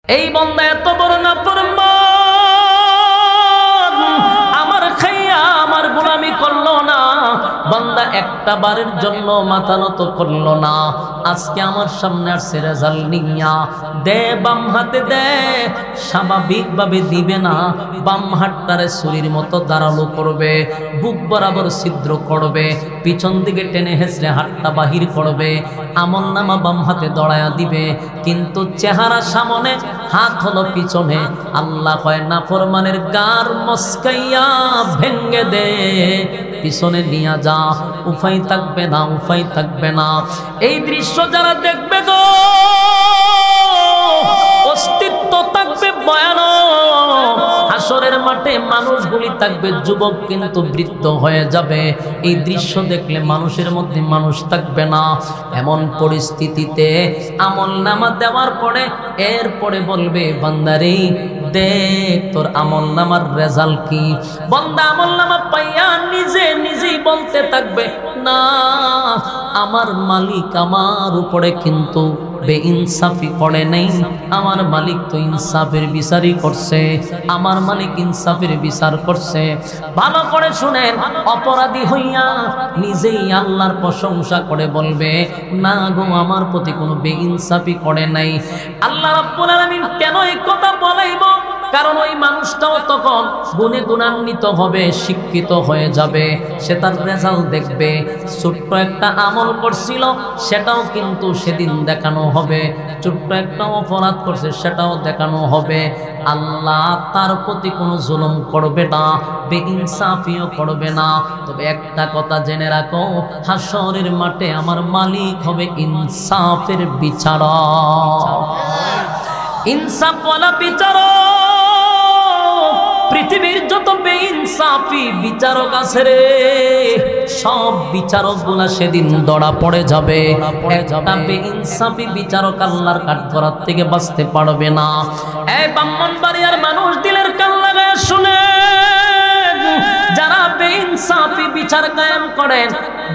এই বান্দা এত বড় নাফরমান, আমার খাইয়া আমার গোলামি করলো না। বান্দা একটা বারের জন্য মাথা নত করলো না। আজকে আমার সামনে আসছে রেজাল্ট নিয়া, দে বাম হাতে দে, স্বাভাবিকভাবে দিবে না। বাম হাতটারে ছুরির মতো ধারালো করবে, বুক বরাবর ছিদ্র করবে, পিছন দিকে টেনে হেঁচড়ে হাতটা বাহির করবে, আমল নামা বাম হাতে দড়ায়া দিবে, কিন্তু চেহারা সামনে, হাত হলো পিছনে। আল্লাহ কয় নাফরমানের গার মস্কাইয়া ভেঙ্গে দে, পিছনে নিয়ে যা, উপায় থাকবে না, উপায় থাকবে না। এই দৃশ্য যারা দেখবে গো, অস্তিত্ব থাকবে ভয়ানক। হাসরের মাঠে মানুষগুলি থাকবে যুবক, কিন্তু বৃদ্ধ হয়ে যাবে। এই দৃশ্য দেখলে মানুষের মধ্যে মানুষ থাকবে না। এমন পরিস্থিতিতে আমল নামা দেওয়ার পরে এরপরে বলবে বান্দারে দেখ তোর আমল নামার রেজাল্ট কি। বান্দা আমল নামা পাইয়া নিজেই বলতে থাকবে, না আমার মালিক আমার উপরে কিন্তু বেইনসাফি করে নেই, আমার মালিক তো ইনসাফের বিচারই করছে, আমার মালিক ইনসাফের বিচার করছে। ভালো করে শুনেন, অপরাধী হইয়া নিজেই আল্লাহর প্রশংসা করে বলবে, না গো আমার প্রতি কোনো বেইনসাফি করে নাই। আল্লাহ রাব্বুল আলামিন কেন এই কথা বলাইব? কারণ ওই মানুষটাও তখন গুণে গুণান্বিত হবে, শিক্ষিত হয়ে যাবে, সে তার রেজাল্ট দেখবে। ছোট্ট একটা আমল করছিল, সেটাও কিন্তু সেদিন দেখানো হবে। ছোট্ট একটা অপরাধ করছে, সেটাও দেখানো হবে। আল্লাহ তার প্রতি কোনো জুলুম করবে না, বেইনসাফিও করবে না। তবে একটা কথা জেনে রাখো, হাসরের মাঠে আমার মালিক হবে ইনসাফের বিচারক, ইনসাফওয়ালা বিচারক। পৃথিবীর যত বেইনসাফি বিচারক আছে রে, সব বিচারক গুলা সেদিন ধরা পড়ে যাবে। একটা বেইনসাফি বিচারক আল্লাহর কাঠগড়ার থেকে বাঁচতে পারবে না। এই ব্রাহ্মণবাড়িয়ার মানুষ দিলের কান লাগায় শুনে, যারা বেইনসাফি বিচার কায়েম করেন,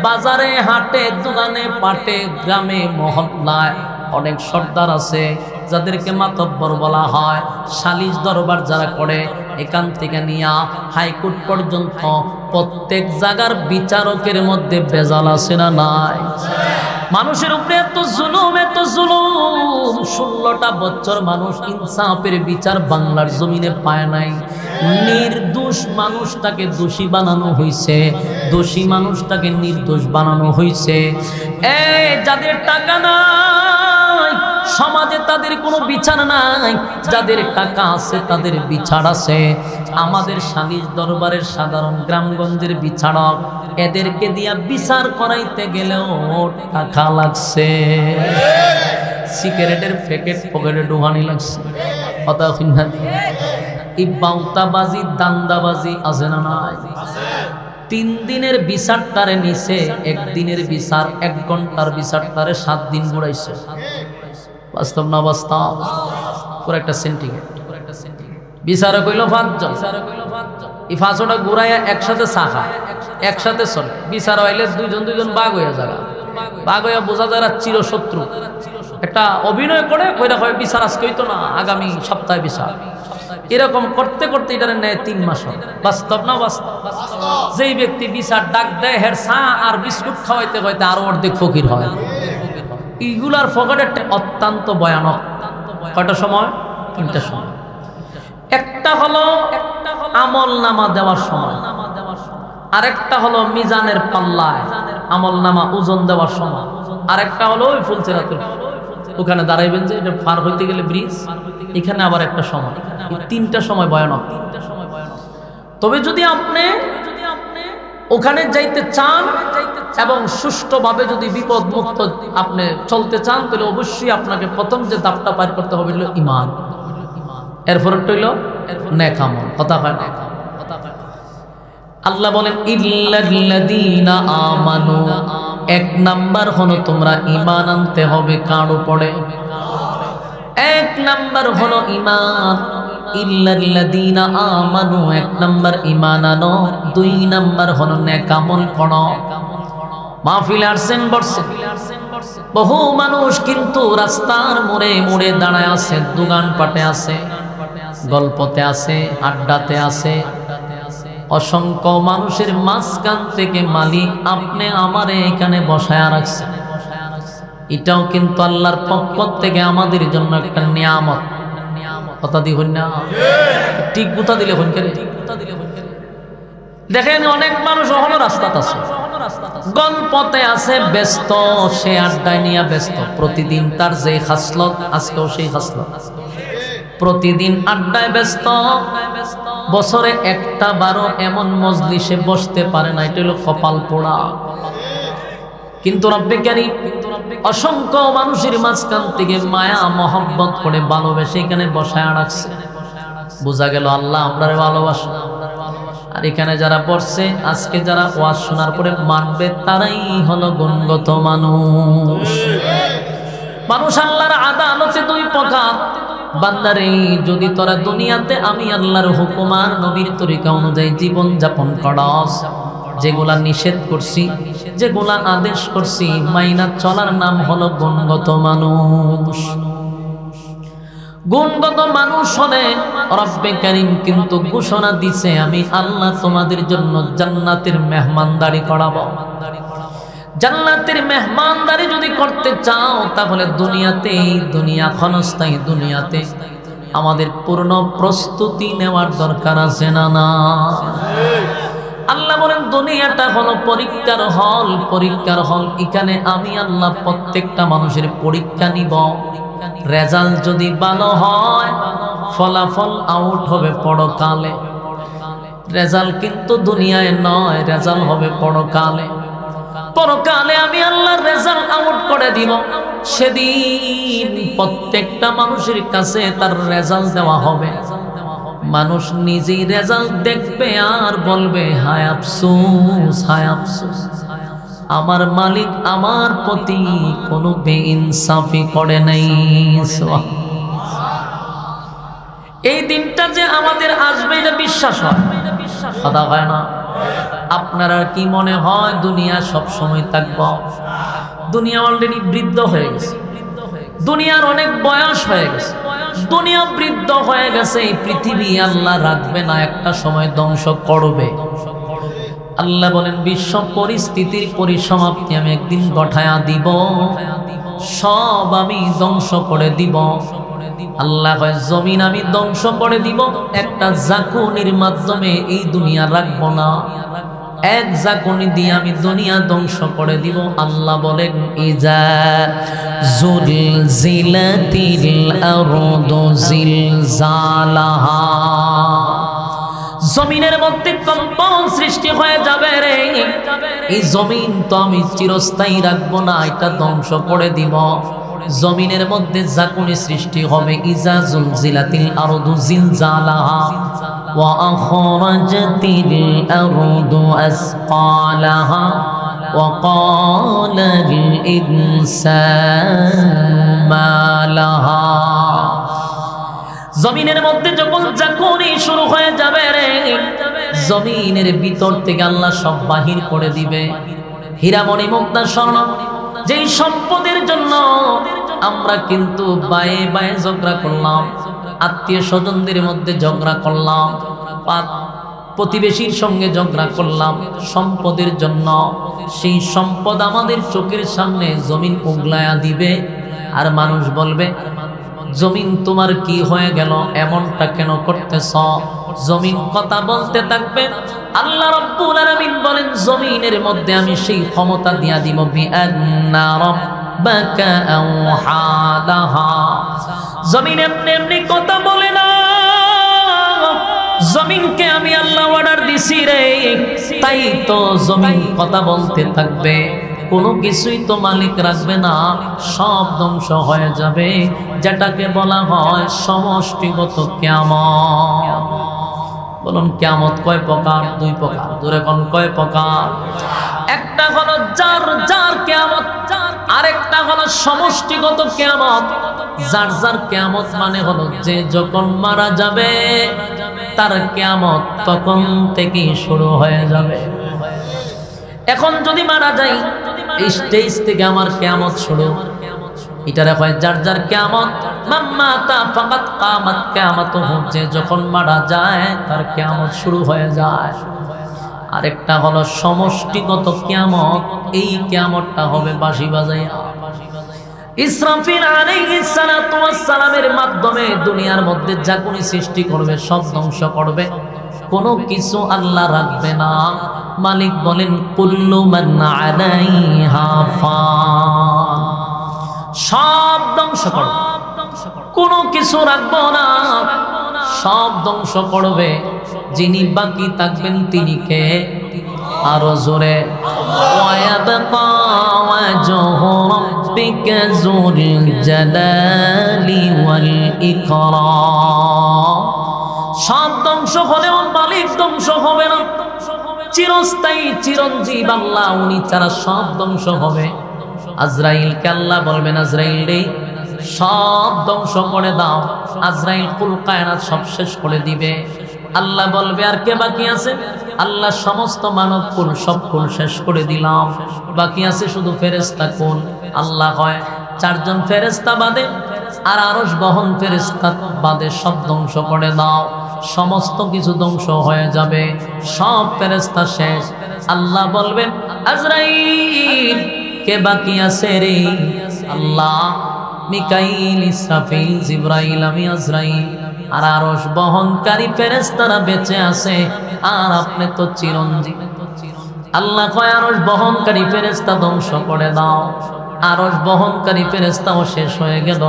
বাজারে হাটে দোকানে পাটে গ্রামে মহল্লায় অনেক সর্দার আছে যাদেরকে মাতব্বর বলা হয়। সালিশ দরবার যারা করে, এখান থেকে নিয়ে হাইকোর্ট পর্যন্ত প্রত্যেক জায়গার বিচারকের মধ্যে ভেজাল আছে না নাই? মানুষের উপরে এত জুলুম, এত জুলুম। 16টা বছর মানুষ ইনসাফের বিচার বাংলার জমিনে পায় নাই। নির্দোষ মানুষটাকে দোষী বানানো হয়েছে, দোষী মানুষটাকে নির্দোষ বানানো হয়েছে। এই যাদের টাকা নাই, সমাজে তাদের কোনো বিচার নাই, যাদের টাকা আছে তাদের বিচার আছে। আমাদের সালিশ দরবারের সাধারণ গ্রামগঞ্জের বিচারক, এদেরকে দিয়া বিচার করাইতে গেলেও টাকা লাগছে। সিগারেটের প্যাকেট পকেটে ঢোকানি লাগছে। কথা শুননা, এই বাউতাবাজি দান্দাবাজি আছে না নাই? 3 দিনের বিচারটারে নিছে, 1 দিনের বিচার, 1 ঘন্টার বিচারটারে 7 দিন ঘুরাইছে। বাস্তব না বাস্তব? পুরো একটা সেন্টিগ্রেড। বিচারক হইল 5 জন, এই 5টা ঘুরাইয়া একসাথে চাখা, একসাথে চলে। বিচার হইলে 2 জন বাঘ হইয়া যাবে, বাঘ হইয়া বোঝা যায় চিরশত্রু। একটা অভিনয় করে কইরা হয় বিচার আজকে হইতো না, আগামী সপ্তাহে বিচার। এরকম করতে করতে এটার নেয় 3 মাস। বাস্তব না বাস্তব? যেই ব্যক্তি বিচার ডাক দেয়, হের চা আর বিস্কুট খাওয়াইতে খাইতে আরো অর্ধেক ফকির হয়। এইগুলার ফকেটে অত্যন্ত ভয়ানক। কয়টা সময়? 3টা সময়। একটা হলো আমল নামা দেওয়ার সময়, আরেকটা হলো মিজানের পাল্লায় আমল নামা ওজন দেওয়ার সময়, আরেকটা হলো ওই ফুলচেরাতের ওখানে দাঁড়াইবেন যে এটা পার হইতে গেলে ব্রিজ, এখানে আবার একটা সময়। 3টা সময় ভয়ানক। তবে যদি আপনি ওখানে যাইতে চান এবং সুষ্ঠুভাবে যদি বিপদ মুক্ত আপনি চলতে চান, তাহলে অবশ্যই আপনাকে প্রথম যে ধাপটা পার করতে হবে হলো ঈমান, এরপর হইল নেক আমল। কথা কয় না? আল্লাহ বলেন ইল্লাল্লাযীনা আমানু, 1 নাম্বার হলো তোমরা ঈমান আনতে হবে। কার উপরে? 1 নাম্বার হলো ঈমান। ইল্লাল্লাযীনা আমানু, 1 নাম্বার ঈমান আনো। 2 নাম্বার হলো নেক আমল করো। মাহফিলে আসছেন, বসছেন, বহু মানুষ কিন্তু রাস্তার মোড়ে মোড়ে দাঁড়ায় আছে, দোকান পাটে আছে, গল্পতে আছে, আড্ডাতে আছে। অসংখ্য মানুষের মাঝখান থেকে মালিক আপনি আমারে এখানে বসায়া রাখছেন। এটাও কিন্তু আল্লাহর পক্ষ থেকে আমাদের জন্য একটা নিয়ামত। কথা দি হইন না, ঠিক গুতা দিলে হইন করে। দেখেন অনেক মানুষ এখনো রাস্তাতে আছে, গল্পতে আছে ব্যস্ত, সে আড্ডায় নিয়ে ব্যস্ত। প্রতিদিন তার যে খাসলত, আজকেও সেই খাসলত, প্রতিদিন আড্ডায় ব্যস্ত। বছরে একটা বারো এমন মজলিসে বসতে পারে না, এটা হলো কপাল পোড়া। কিন্তু রব্বে কারীম অসংখ্য মানুষের মাঝখান থেকে মায়া মহব্বত করে ভালোবেসে এখানে বসায় রাখছে। বোঝা গেল আল্লাহ আমরারে ভালোবাসে। আর এখানে যারা পড়ছে, আজকে যারা ওয়াজ শোনার পরে মানবে, তারাই হলো গুণগত মানুষ। মানুষ আল্লাহর আদালতে দুই প্রকার। বান্দারে, যদি তোরা দুনিয়াতে আমি আল্লাহর হুকুম আর নবীর তরিকা অনুযায়ী জীবন যাপন করস, যেগুলা নিষেধ করছি, যেগুলা আদেশ করছি, মাইনা চলার নাম হলো গুণগত মানুষ। গুণগত মানুষ হলে রব্বে কারীম কিন্তু ঘোষণা দিছে, আমি আল্লাহ তোমাদের জন্য জান্নাতের মেহমানদারি করাবো। জান্নাতের মেহমানদারি যদি করতে চাও, তাহলে দুনিয়াতে, দুনিয়া ক্ষণস্থায়ী দুনিয়াতে আমাদের পূর্ণ প্রস্তুতি নেওয়ার দরকার আছে না? না, আল্লাহ বলেন দুনিয়াটা হলো পরীক্ষার হল। পরীক্ষার হল, এখানে আমি আল্লাহ প্রত্যেকটা মানুষের পরীক্ষা নিব। রেজাল্ট যদি ভালো হয়, ফলাফল আউট হবে পরকালে। রেজাল্ট কিন্তু দুনিয়ায় নয়, রেজাল্ট হবে পরকালে। পরকালে আমি আল্লাহর রেজাল্ট আউট করে দিব। সেদিন প্রত্যেকটা মানুষের কাছে তার রেজাল্ট দেওয়া হবে। মানুষ নিজেই রেজাল্ট দেখবে আর বলবে, হায় আফসোস, হায় আফসোস, আমার মালিক আমার প্রতি কোনো বেইনসাফি করে নাই। এই দিনটা যে আমাদের আসবে, এটা বিশ্বাস হয়, কথা হয় না। আপনার আর কি মনে হয় দুনিয়া সব সময় থাকবো? দুনিয়া অলরেডি বৃদ্ধ হয়ে গেছে, দুনিয়ার অনেক বয়স হয়ে গেছে, দুনিয়া বৃদ্ধ হয়ে গেছে। এই পৃথিবী আল্লাহ রাখবে না, একটা সময় ধ্বংস করবে। আল্লাহ বলেন বিশ্ব পরিস্থিতির পরিসমাপ্তি আমি একদিন ঘটায়া দিব, সব আমি ধ্বংস করে দিব। আল্লাহ কয় জমিন আমি ধ্বংস করে দিব, একটা জাকুনির মাধ্যমে এই দুনিয়া রাখবো না, এক জাকুনি দিয়ে আমি দুনিয়া ধ্বংস করে দিব। আল্লাহ বলেন ইজা জুলজিলাতিল আরদু জিলজালাহা, জমিনের মধ্যে কম্পন সৃষ্টি হয়ে যাবে রে। এই জমিন তো আমি চিরস্থায়ী রাখবো না, এটা ধ্বংস করে দিব। জমিনের মধ্যে জাকুনি সৃষ্টি হবে। ইজা জুলজিলাতিল আরদু জিলজালাহা ওয়া আখরাজাতিল আরদু আসকালাহা ওয়া ক্বালাল ইনসানু মা লাহা। জমিনের মধ্যে যখন জাকুনি শুরু হয়ে যাবে রে, জমিনের ভিতর থেকে আল্লাহ সব বাহির করে দিবে। হীরামণি মুক্তা স্বর্ণ, যেই সম্পদের জন্য আমরা কিন্তু বায়ে বায়ে ঝগড়া করলাম, আত্মীয় স্বজনদের মধ্যে ঝগড়া করলাম, প্রতিবেশীর সঙ্গে ঝগড়া করলাম সম্পদের জন্য, সেই সম্পদ আমাদের চোখের সামনে জমিন উগলায়া দিবে। আর মানুষ বলবে, জমিন তোমার কি হয়ে গেল, এমনটা কেন করতেছ? জমিন কথা বলতে থাকবে। আল্লাহ রাব্বুল আলামিন বলেন জমিনের মধ্যে আমি সেই ক্ষমতা দিয়া দিব, বিআন্না রাব্বাকা আওহালাহা। জমিন এমনি এমনি কথা বলে না, জমিনকে আমি আল্লাহ অর্ডার দিছি রে, তাই তো জমিন কথা বলতে থাকবে। কোনো কিছুই তো মালিক রাখবে না, সব ধ্বংস হয়ে যাবে, যেটাকে বলা হয় সমষ্টিগত কিয়ামত। বলুন কিয়ামত কয় প্রকার? দুই প্রকার। জোরে কোন কয় প্রকার? একটা হলো যার যার কিয়ামত, আরেকটা হলো সমষ্টিগত কিয়ামত। যার যার কিয়ামত মানে হলো যে যখন মারা যাবে তার কিয়ামত তখন থেকেই শুরু হয়ে যাবে। এখন যদি মারা যাই, এই স্টেজ থেকে আমার কিয়ামত শুরু। এটারে হয় যার যার কিয়ামত, মাম্মাতা ফাকাত কামাত কিয়ামাতুহু, যে যখন মারা যায় তার কিয়ামত শুরু হয়ে যায়। আরেকটা হলো সমষ্টিগত কিয়ামত, এই কিয়ামতটা হবে বাঁশি বাজাইয়া। ইসরাফিল আলাইহিস সালাতু ওয়াস সালামের মাধ্যমে দুনিয়ার মধ্যে যা কোনো সৃষ্টি করবে সব ধ্বংস করবে, কোনো কিছু আল্লাহ রাখবে না। মালিক বলেন কুল্লু মান আলাইহা ফান, সব ধ্বংস করবে, কোনো কিছু রাখবো না, সব ধ্বংস করবে। যিনি বাকি থাকবেন তিনি কে? আরো জোরে, ওয়ায়াবকা ওয়াজহু রাব্বিকা যুল জালালি ওয়াল ইকরাম। সব ধ্বংস হলেও মালিক ধ্বংস হবে না। চিরস্থায়ী চিরঞ্জীব আল্লাহ, উনি ছাড়া সব ধ্বংস হবে। আজরাইলকে আল্লাহ বলবেন, আজরাইল রে সব ধ্বংস করে দাও। আজরাইল কুল কায়নাত সব শেষ করে দিবে। আল্লাহ বলবে আর কে বাকি আছে? আল্লাহ সমস্ত মানব কুল সব কুল শেষ করে দিলাম, বাকি আছে শুধু ফেরেশতা কুল। আল্লাহ কয় চারজন ফেরেশতা বাদে আর আরশ বহন ফেরেশতা বাদে সব ধ্বংস করে দাও। সমস্ত কিছু ধ্বংস হয়ে যাবে, সব ফেরেশতা শেষ। আল্লাহ বলবেন আজরাইল কে বাকি আছে রে? আল্লাহ মিকাইল, ইসরাফিল, জিবরাইল, আমি আজরাইল আর আরশ বহনকারী ফেরেশতারা বেঁচে আছে, আর আপনি তো চিরঞ্জীব। আল্লাহ কয় আরশ বহনকারী ফেরেশতা ধ্বংস করে দাও। আরশ বহনকারী ফেরেশতাও শেষ হয়ে গেল।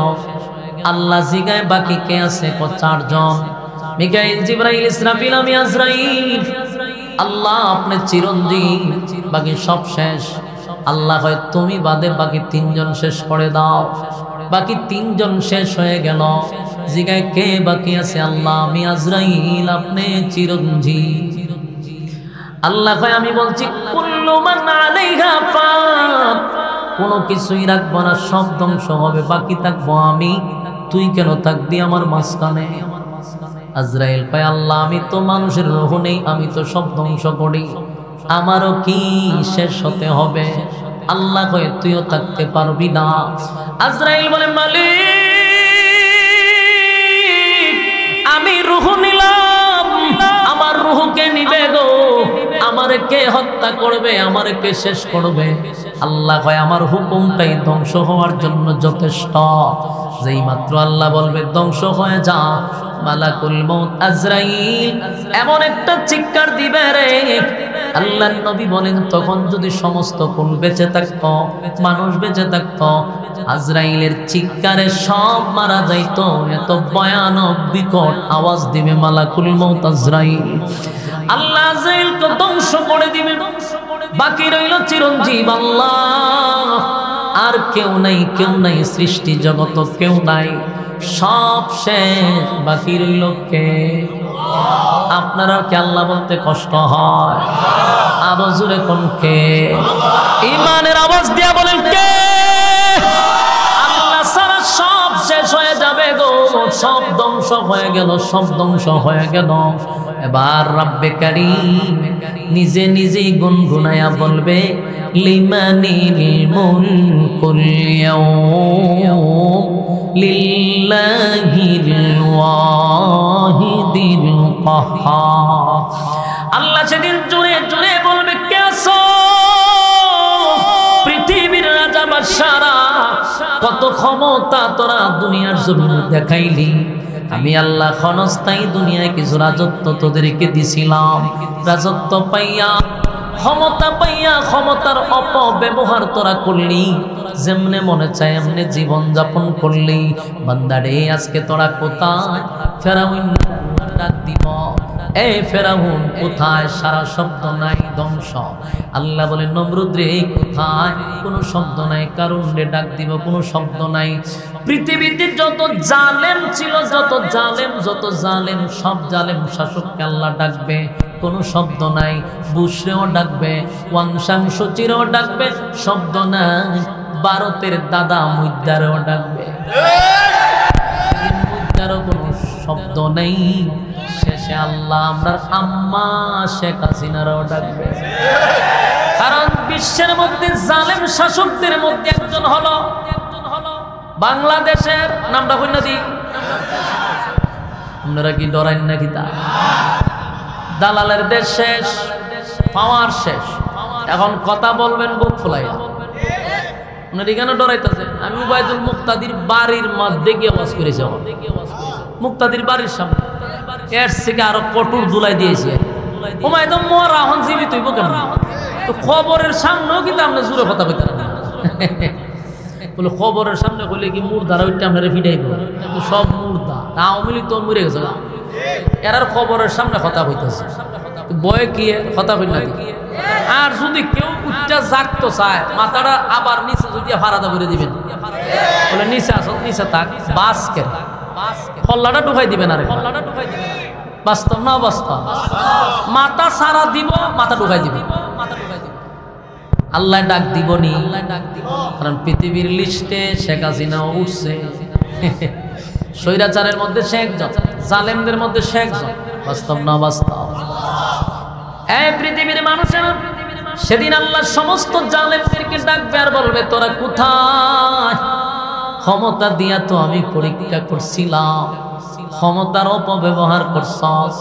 আল্লাহ জিগায় বাকি কে আছে? চারজন, মিকাইল, জিবরাইল, ইসরাফিল, আমি আজরাইল। আল্লাহ আপনি চিরঞ্জীব, বাকি সব শেষ। আল্লাহ কয় তুমি বাদে বাকি তিনজন শেষ করে দাও। বাকি তিনজন শেষ হয়ে গেল। জিগায় কে বাকি আছে? আল্লাহ আমি আজরাইল, আপনি চিরঞ্জীব। আল্লাহ কয় আমি বলছি কুল্লু মান আলাইহা ফান, কোনো কিছুই রাখবো না, সব ধ্বংস হবে, বাকি থাকবো আমি। তুই কেন থাকবি আমার মাঝখানে? আজরাইল কয় আল্লাহ আমি তো মানুষের রূহ নেই, আমি তো সব ধ্বংস করি, আমারও কি শেষ হতে হবে? আল্লাহ কয় তুইও থাকতে পারবি না। আজরাইল বলে মালিক আমি রূহ নিলাম, আমার রূহকে নিবে গো, আমারে কে হত্যা করবে, আমারে কে শেষ করবে? আল্লাহ কয় আমার হুকুমটাই ধ্বংস হওয়ার জন্য যথেষ্ট। যেই মাত্র আল্লাহ বলবে ধ্বংস হয়ে যা, মালাকুল মউত আজরাইল এমন একটা চিৎকার দিবে রে, আল্লাহর নবী বলেন তখন যদি সমস্ত কুল বেঁচে থাকতো, মানুষ বেঁচে থাকতো, আজরাইলের চিৎকারে সব মারা যাইতো। এত ভয়ানক বিকট আওয়াজ দিবে মালাকুল মউত আজরাইল। আল্লাহ আজরাইলকে ধ্বংস করে দিবে, বাকি রইল চিরঞ্জীব আল্লাহ। আর কেউ নাই, কেউ নাই, সৃষ্টি জগত কেউ নাই, সব শেষ। বাকি রইল কে? আপনারা কি আল্লাহ বলতে কষ্ট হয়? আরো জোরে কোন কে? ইমানের আওয়াজ দিয়া বলেন কে? আল্লাহ সারা সব শেষ হয়ে যাবে গো, সব ধ্বংস হয়ে গেল, সব ধ্বংস হয়ে গেল। এবার রব্বে কারীম নিজে নিজেই গুনগুনায়া বলবে লিমানিল মুলকুল ইয়াউম লিল্লাহিল ওয়াহিদিল কাহ্হার। আল্লাহ সেদিন জোরে জোরে বলবে কে আছো? পৃথিবীর রাজা বাদশারা, কত ক্ষমতা তোরা দুনিয়ার জমিনে দেখাইলি। আমি আল্লাহ ক্ষণস্থায়ী দুনিয়ায় কিছু রাজত্ব তোদেরকে দিছিলাম। রাজত্ব পাইয়া, ক্ষমতা পাইয়া ক্ষমতার অপব্যবহার তোরা করলি, যেমনে মনে চায় এমনি জীবন যাপন করলি। বান্দারে আজকে তোরা কোথায়? ফেরাউন ডাক দিব, এই ফেরাউন কোথায়? সারা শব্দ নাই, ধ্বংস। আল্লাহ বলে নমরুদ রে কোথায়? কোনো শব্দ নাই। কারণ রে ডাক দিব, কোনো শব্দ নাই। পৃথিবীতে যত জালেম ছিল, যত জালেম সব জালেম শাসককে আল্লাহ ডাকবে, কোনো শব্দ নাই। বুশরেও ডাকবে, ওয়াংশাংশচিরও ডাকবে, শব্দ নাই। ভারতের দাদা মুদ্দারও ডাকবে, মুদ্দারও কোনো শব্দ নেই। শেষে আল্লাহ আমরা আম্মা শেখ হাসিনারও ডাকবে। কারণ বিশ্বের মধ্যে জালেম শাসকদের মধ্যে একজন হলো বাংলাদেশের নামটা কই না দি আপনারা কি ডরাইন নাকি তা দালালের দেশ শেষ পাওয়ার শেষ এখন কথা বলবেন বুক ফুলাইয়া উনার এখানে ডরাইতেছে আমি উবাইদুল মুক্তাদির বাড়ির মধ্যে গিয়ে ওয়াজ করেছি মুক্তাদির বাড়ির সামনে এর থেকে আরো কঠোর দুলাই দিয়েছি উমাইদুল মোর এখন জীবিত হইব কেন তো খবরের সামনেও কিন্তু আপনি জোরে কথা বলতে বলে খবরের সামনে বলে কি মুর্দারা ওইটা আপনারা ফিটাইব কিন্তু সব মুর্দা আওয়ামী লীগ তো মরে গেছে এরার খবরের সামনে কথা হইতেছে বয়ে কি কথা হই না আর যদি কেউ উচ্চা জাগতো চায় মাথাটা আবার নিচে যদি ফারাদা করে দিবেন বলে নিচে আসো নিচে থাক বাস কে ফল্লাটা ঢুকাই দিবেন আরে ফল্লাটা ঢুকাই দিবেন বাস্তব না বাস্তব মাথা সারা দিব মাথা ঢুকাই দিবেন আল্লাহ ডাক দিব নি কারণ পৃথিবীর লিস্টে শেখ হাসিনা উঠছে স্বৈরাচারের মধ্যে সে একজন জালেমদের মধ্যে সে একজন বাস্তব না বাস্তব এই পৃথিবীর মানুষের সেদিন আল্লাহ সমস্ত জালেমদেরকে ডাকবে আর বলবে তোরা কোথায় ক্ষমতা দিয়া তো আমি পরীক্ষা করছিলাম ক্ষমতার অপব্যবহার করছস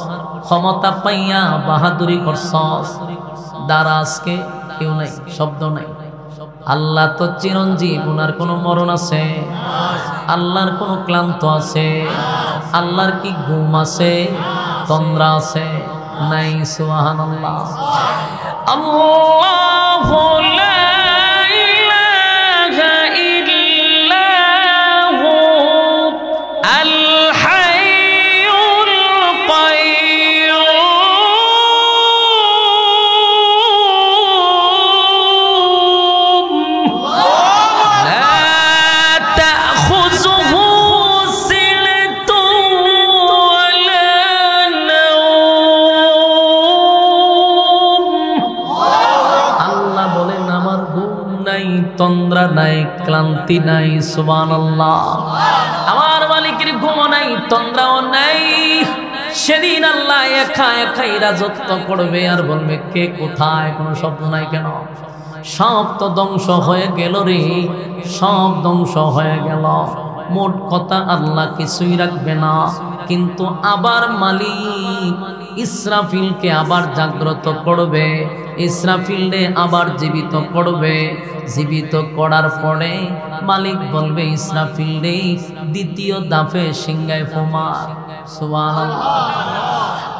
ক্ষমতা পাইয়া বাহাদুরি করছস দ্বারা আজকে কেউ নাই শব্দ নাই আল্লাহ তো চিরঞ্জীব ওনার কোনো মরণ আছে আল্লাহর কোনো ক্লান্ত আছে আল্লাহর কি ঘুম আছে তন্দ্রা আছে নাই সুবহানাল্লাহ আল্লাহু লা ইলাহা ইল্লাহু আল হাইয়ুল কাইয়্যুম লা তাখুযুহু সিনাতুন ওয়ালা তন্দ্রা নাই ক্লান্তি নাই সুবহানাল্লাহ আমার মালিকের ঘুম নাই তন্দ্রাও নাই সেদিন আল্লাহ একা একাই রাজত্ব করবে আর বলবে কে কোথায় কোনো শব্দ নাই কেন সব তো ধ্বংস হয়ে গেল রে সব ধ্বংস হয়ে গেল মোট কথা আল্লাহ কিছুই রাখবে না কিন্তু আবার মালিক ইসরাফিলকে আবার জাগ্রত করবে ইসরাফিলকে আবার জীবিত করবে জীবিত করার পরে মালিক বলবে ইসরাফিল রে দ্বিতীয় দাফে সিংহায় ফুমার সুবহানাল্লাহ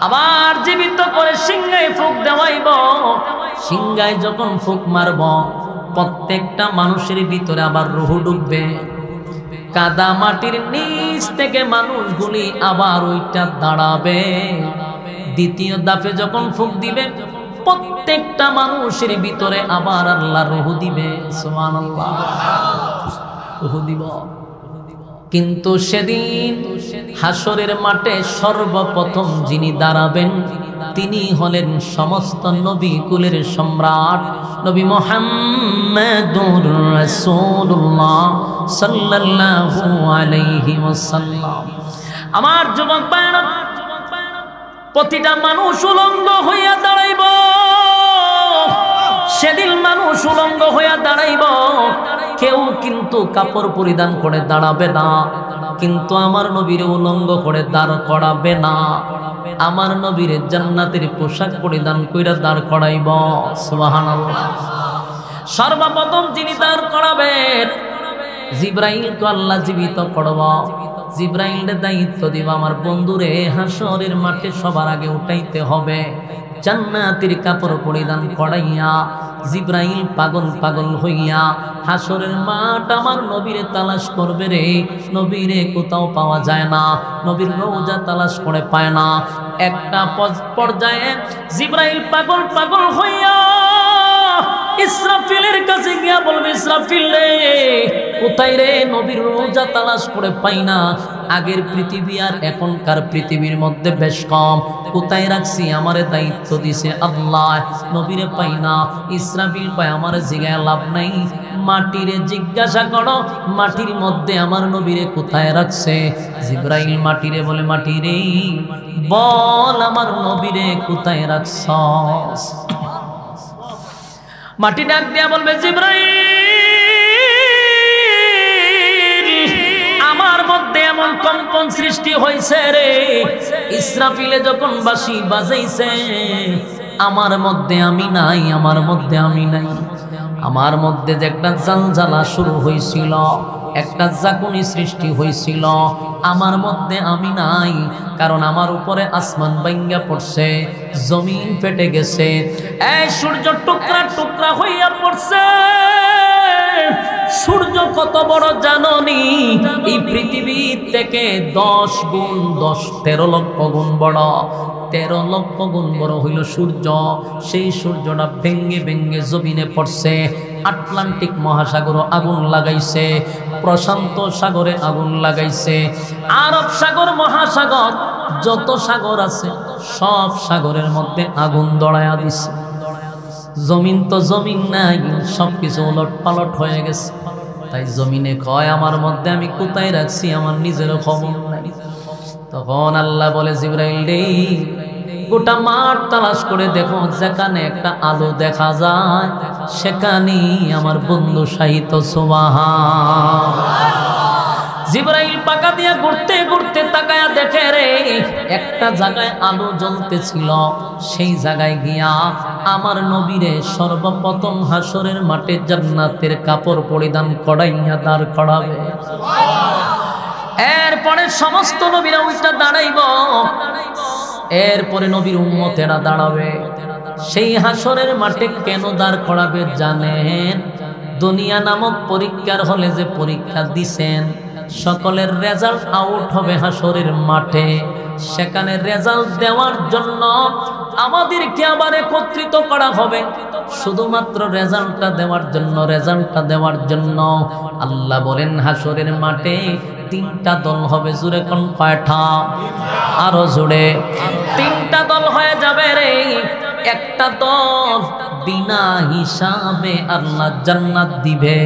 আবার জীবিত করে সিংহায় ফুক দেওয়াইব সিংহায় যখন ফুক মারব প্রত্যেকটা মানুষের ভিতরে আবার রূহ ঢুকবে কাদা মাটির নিচ থেকে মানুষগুলি আবার ওইটা দাঁড়াবে দ্বিতীয় দাফে যখন ফুক দিবে প্রত্যেকটা মানুষের ভিতরে আবার আল্লাহ রূহ দিবে সুবহানাল্লাহ রূহ দিব কিন্তু সেদিন হাসরের মাঠে সর্বপ্রথম যিনি দাঁড়াবেন তিনি হলেন সমস্ত নবী কুলের সম্রাট নবী মুহাম্মদুর রাসূলুল্লাহ সাল্লাল্লাহু আলাইহি ওয়াসাল্লাম আমার যুবক ভাইরা প্রতিটা মানুষ উলঙ্গ হইয়া দাঁড়াইব সেদিন মানুষ উলঙ্গ হইয়া দাঁড়াইব কেউ কিন্তু কাপড় পরিধান করে দাঁড়াবে না কিন্তু আমার নবীর উলঙ্গ করে দাঁড় করাবে না আমার নবীর জান্নাতের পোশাক পরিধান কইরা দাঁড় করাইব সুবহানাল্লাহ সর্বপ্রথম যিনি দাঁড় করাবেন জিবরাইলকে আল্লাহ জীবিত করব জিবরাইলের দায়িত্ব দিব আমার বন্ধুরে হাসরের মাঠে সবার আগে উঠাইতে হবে জান্নাতের কাপড় পরিধান করাইয়া জিবরাইল পাগল পাগল হইয়া হাসরের মাঠ আমার নবীরে তালাশ করবে রে নবীরে কোথাও পাওয়া যায় না নবীর রওজা তালাশ করে পায় না একটা পর্যায়ে জিবরাইল পাগল পাগল হইয়া ইসরাফিলের কাছে গিয়া বলবে ইসরাফিল রে কোথায় রে নবীর রওজা তালাশ করে পাই না আগের পৃথিবী আর এখনকার পৃথিবীর মধ্যে বেশ কম কোথায় রাখছি আমারে দায়িত্ব দিছে আল্লাহ নবীরে পাই না ইসরাফিল কয় আমারে জিজ্ঞাসা লাভ নাই মাটিরে জিজ্ঞাসা করো মাটির মধ্যে আমার নবীরে কোথায় রাখছে জিবরাইল মাটিরে বলে মাটিরে বল আমার নবীরে কোথায় রাখছস মাটি ডাক দিয়া বলবে জিবরাইল আমার মধ্যে এমন কম্পন সৃষ্টি হয়েছে রে, ইসরাফিলে যখন বাঁশি বাজাইছে আমার মধ্যে আমি নাই, আমার মধ্যে আমি নাই। আমার মধ্যে যে একটা জালজালা শুরু হয়েছিল, একটা জাকুনি সৃষ্টি হয়েছিল, আমার মধ্যে আমি নাই। কারণ আমার উপরে আসমান ভাঙ্গা পড়ছে, জমিন ফেটে গেছে, এই সূর্য টুকরা টুকরা হইয়া পড়ছে। সূর্য কত বড় জাননি? এই পৃথিবীর থেকে 10 গুণ 13 লক্ষ গুণ বড়। 13 লক্ষ গুণ বড় হইল সূর্য। সেই সূর্যটা ভেঙ্গে ভেঙ্গে জমিনে পড়ছে। আটলান্টিক মহাসাগরে আগুন লাগাইছে, প্রশান্ত সাগরে আগুন লাগাইছে, আরব সাগর মহাসাগর যত সাগর আছে সব সাগরের মধ্যে আগুন দড়াইয়া দিছে। জমিন তো জমিন নাই, সবকিছু উলট পালট হয়ে গেছে। তাই জমিনে কয় আমার মধ্যে আমি কোথায় রাখছি আমার নিজেরও খবর নাই। তখন আল্লাহ বলে জিবরাইল রে, গোটা মাঠ তালাশ করে দেখো, যেখানে একটা আলো দেখা যায় সেখানেই আমার বন্ধু সাহিত্য সুবহান। জিবরাইল পাকা দিয়া ঘুরতে ঘুরতে তাকায়া দেখে রে, একটা জায়গায় আলো জ্বলতেছিল। সেই জায়গায় গিয়া আমার নবীরে সর্বপ্রথম হাসরের মাঠে জান্নাতের কাপড় পরিধান করাইয়া দাঁড় করাবে। এরপরে সমস্ত নবীরা উল্টা দাঁড়াইব, এরপরে নবীর উম্মতেরা দাঁড়াবে। সেই হাসরের মাঠে কেন দাঁড় করাবে জানেন? দুনিয়া নামক পরীক্ষার হলে যে পরীক্ষা দিছেন, সকলের রেজাল্ট আউট হবে হাসরের মাঠে। সেখানে রেজাল্ট দেওয়ার জন্য আমাদেরকে আবার একত্রিত করা হবে, শুধুমাত্র রেজাল্টটা দেওয়ার জন্য। রেজাল্টটা দেওয়ার জন্য আল্লাহ বলেন হাসরের মাঠে 3টা দল হবে। জোরে কোন কয়টা? আরো জোরে। 3টা দল হয়ে যাবে রে। একটা দল বিনা হিসাবে আল্লাহ জান্নাত দিবে,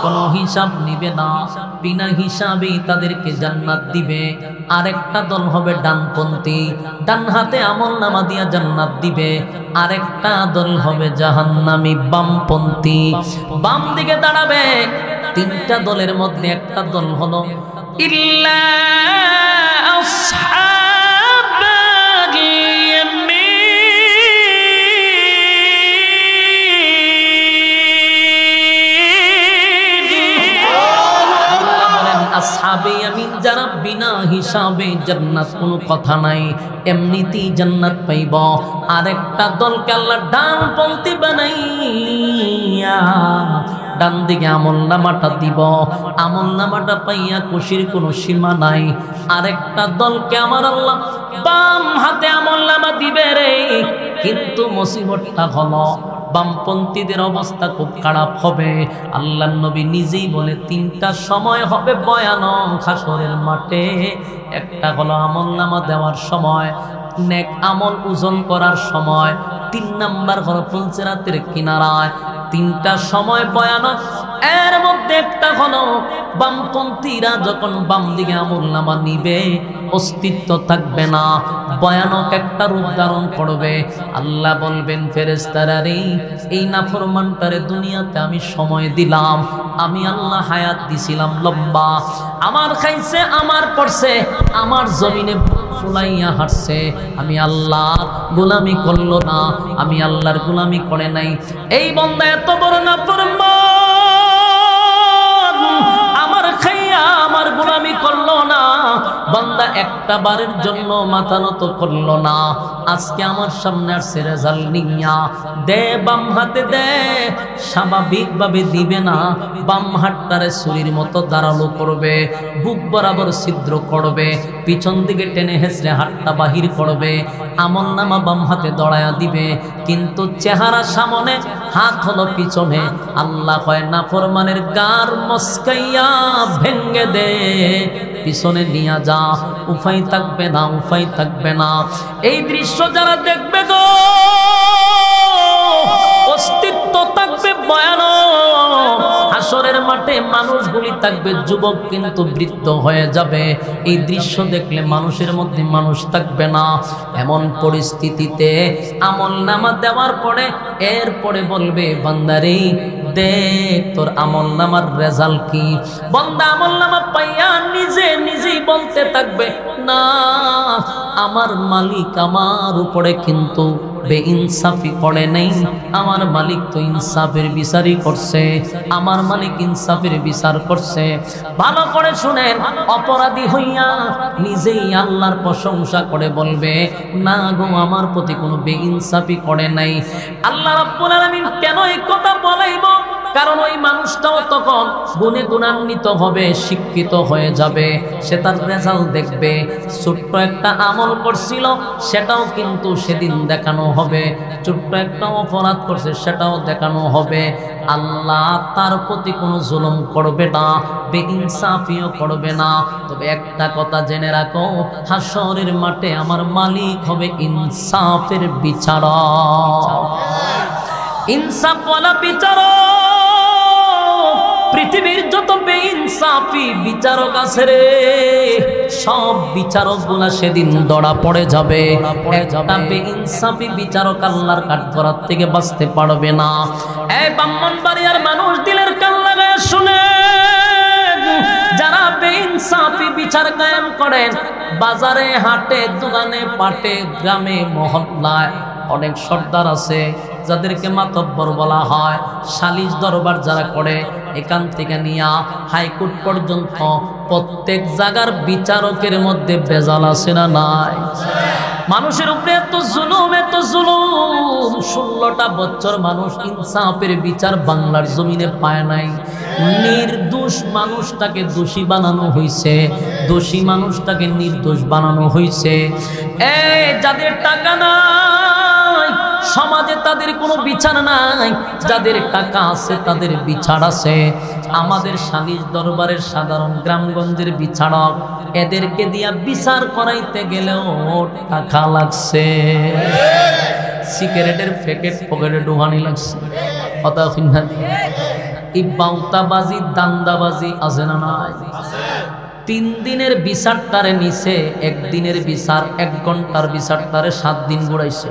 কোনো হিসাব নিবে না, বিনা হিসাবে তাদেরকে জান্নাত দিবে। আরেকটা দল হবে ডানপন্থী, ডান হাতে আমলনামা দিয়া জান্নাত দিবে। আরেকটা দল হবে জাহান্নামী, বামপন্থী, বাম দিকে দাঁড়াবে। 3টা দলের মধ্যে একটা দল হলো ইল্লা আসহাবাল ইয়ামিন। আসহাবে ইয়ামিন যারা বিনা হিসাবে জান্নাত, কোনো কথা নাই, এমনিতেই জান্নাত পাইব। আরেকটা দলকে আল্লাহ ডানপন্থী বানাইয়া ডান দিকে আমলনামাটা দিব। আমলনামাটা পাইয়া খুশির কোনো সীমা নাই। আরেকটা দলকে আমার আল্লাহ বাম হাতে আমলনামা দিবে রে। কিন্তু মুসিবতটা হলো বামপন্থীদের অবস্থা খুব খারাপ হবে। আল্লাহর নবী নিজেই বলে 3টা সময় হবে ভয়ানক হাসরের মাঠে। একটা হলো আমলনামা দেওয়ার সময়, নেক আমল ওজন করার সময়। 3 নাম্বার হলো ফুলসিরাতের কিনারায়। 3টা সময় ভয়ানক। এর মধ্যে একটা হলো বামপন্থীরা যখন বাম দিকে আমলনামা নিবে, অস্তিত্ব থাকবে না, ভয়ানক একটা রূপ ধারণ করবে। আল্লাহ বলবেন ফেরেশতারা রে, এই নাফরমানটারে দুনিয়াতে আমি সময় দিলাম, আমি আল্লাহ হায়াত দিছিলাম লম্বা, আমার খাইছে, আমার পড়ছে, আমার জমিনে ফুলাইয়া হাঁটছে, আমি আল্লাহর গোলামি করলো না, আমি আল্লাহর গোলামি করে নাই। এই বান্দা এত বড় নাফরমান, আমার খাইয়া আমার গোলামি করলো না, বান্দা একটা বারের জন্য মাথা নত করলো না। আজকে আমার সামনে আসছে রেজাল্ট নিয়া, দে বাম হাতে দে, স্বাভাবিকভাবে দিবে না, বাম হাতটারে ছুরির মতো ধারালো করবে, বুক বরাবর ছিদ্র করবে, পিছন দিকে টেনে হেঁচড়ে হাতটা বাহির করবে, আমলনামা বাম হাতে দড়ায়া দিবে, কিন্তু চেহারা সামনে, হাত হলো পিছনে। আল্লাহ কয় নাফরমানের গার মস্কাইয়া ভেঙ্গে দে, পিছনে নিয়ে যা, উপায় থাকবে না, উপায় থাকবে না। এই দৃশ্য যারা দেখবে গো, অস্তিত্ব থাকবে ভয়ানক। হাসরের হাসরের মাঠে মানুষগুলি থাকবে, যুবক কিন্তু বৃদ্ধ হয়ে যাবে। এই দৃশ্য দেখলে মানুষের মধ্যে মানুষ থাকবে না। এমন পরিস্থিতিতে আমলনামা দেওয়ার পরে এরপরে বলবে, বান্দারে দেখ তোর আমলনামার রেজাল্ট কি। বান্দা আমলনামা পাইয়া নিজেই বলতে থাকবে, না আমার মালিক আমার উপরে কিন্তু বেইনসাফি করে নেই, আমার মালিক তো ইনসাফের বিচারই করছে, আমার মালিক ইনসাফের বিচার করছে। ভালো করে শুনেন, অপরাধী হইয়া নিজেই আল্লাহর প্রশংসা করে বলবে, না গো আমার প্রতি কোনো বেইনসাফি করে নাই। আল্লাহ রাব্বুল আলামিন কেন এই কথা বলাইব? কারণ ওই মানুষটাও তখন গুণে গুণান্বিত হবে, শিক্ষিত হয়ে যাবে, সে তার রেজাল্ট দেখবে। ছোট্ট একটা আমল করছিল সেটাও কিন্তু সেদিন দেখানো হবে, ছোট্ট একটা অপরাধ করছে সেটাও দেখানো হবে। আল্লাহ তার প্রতি কোনো জুলুম করবে না, বেইনসাফিও করবে না। তবে একটা কথা জেনে রাখো, হাসরের মাঠে আমার মালিক হবে ইনসাফের বিচারক, ইনসাফওয়ালা বিচারক। পৃথিবীর যত বেইনসাফি বিচারক আছে রে, সব বিচারকগুলা সেদিন ধরা পড়ে যাবে। একটা বেইনসাফি বিচারক আল্লাহর কাঠগড়ার থেকে বাঁচতে পারবে না। এই ব্রাহ্মণবাড়িয়ার মানুষ দিলের কান লাগায় শুনে, যারা বেইনসাফি বিচার কায়েম করেন, বাজারে হাটে দোকানে পাটে গ্রামে মহল্লায় অনেক সর্দার আছে যাদেরকে মাতব্বর বলা হয়। সালিশ দরবার যারা করে, এখান থেকে নিয়ে হাইকোর্ট পর্যন্ত প্রত্যেক জায়গার বিচারকের মধ্যে ভেজাল আছে না নাই? মানুষের উপরে এত জুলুম, এত জুলুম। 16টা বছর মানুষ ইনসাফের বিচার বাংলার জমিনে পায় নাই। নির্দোষ মানুষটাকে দোষী বানানো হয়েছে, দোষী মানুষটাকে নির্দোষ বানানো হয়েছে। এই যাদের টাকা নাই, সমাজে তাদের কোনো বিচার নাই, যাদের টাকা আছে তাদের বিচার আছে। আমাদের সালিশ দরবারের সাধারণ গ্রামগঞ্জের বিচারক, এদেরকে দিয়া বিচার করাইতে গেলেও টাকা লাগছে। সিগারেটের প্যাকেট পকেটে ঢোকানি লাগছে। কথা শুনা দিয়ে এই বাউতাবাজি দান্দাবাজি আছে না নাই? 3 দিনের বিচার তারে নিছে, 1 দিনের বিচার 1 ঘন্টার বিচার তারে 7 দিন ঘুরাইছে।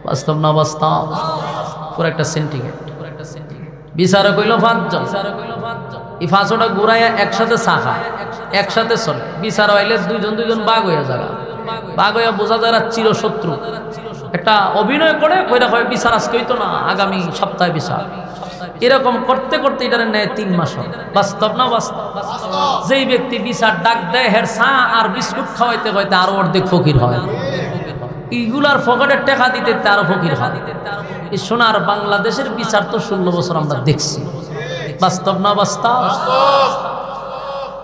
বাস্তব না বাস্তব? পুরো একটা সিন্ডিকেট। বিচারক হইল 5 জন, এই 5টা ঘুরাইয়া একসাথে সাখা, একসাথে চলে। বিচার হইলে 2 জন বাঘ হইয়া যাবে, বাঘ হইয়া বোঝা যায় চিরশত্রু। একটা অভিনয় করে কইরা হয় বিচার আজকে হইতো না, আগামী সপ্তাহে বিচার। এরকম করতে করতে এটার নেয় 3 মাস। বাস্তব না বাস্তব? যেই ব্যক্তি বিচার ডাক দেয়, হের চা আর বিস্কুট খাওয়াইতে খাইতে আরো অর্ধেক ফকির হয়। এইগুলার ফকেটের টাকা দিতে আরো ফকির হয়। এই সোনার বাংলাদেশের বিচার তো 16 বছর আমরা দেখছি। বাস্তব না বাস্তব?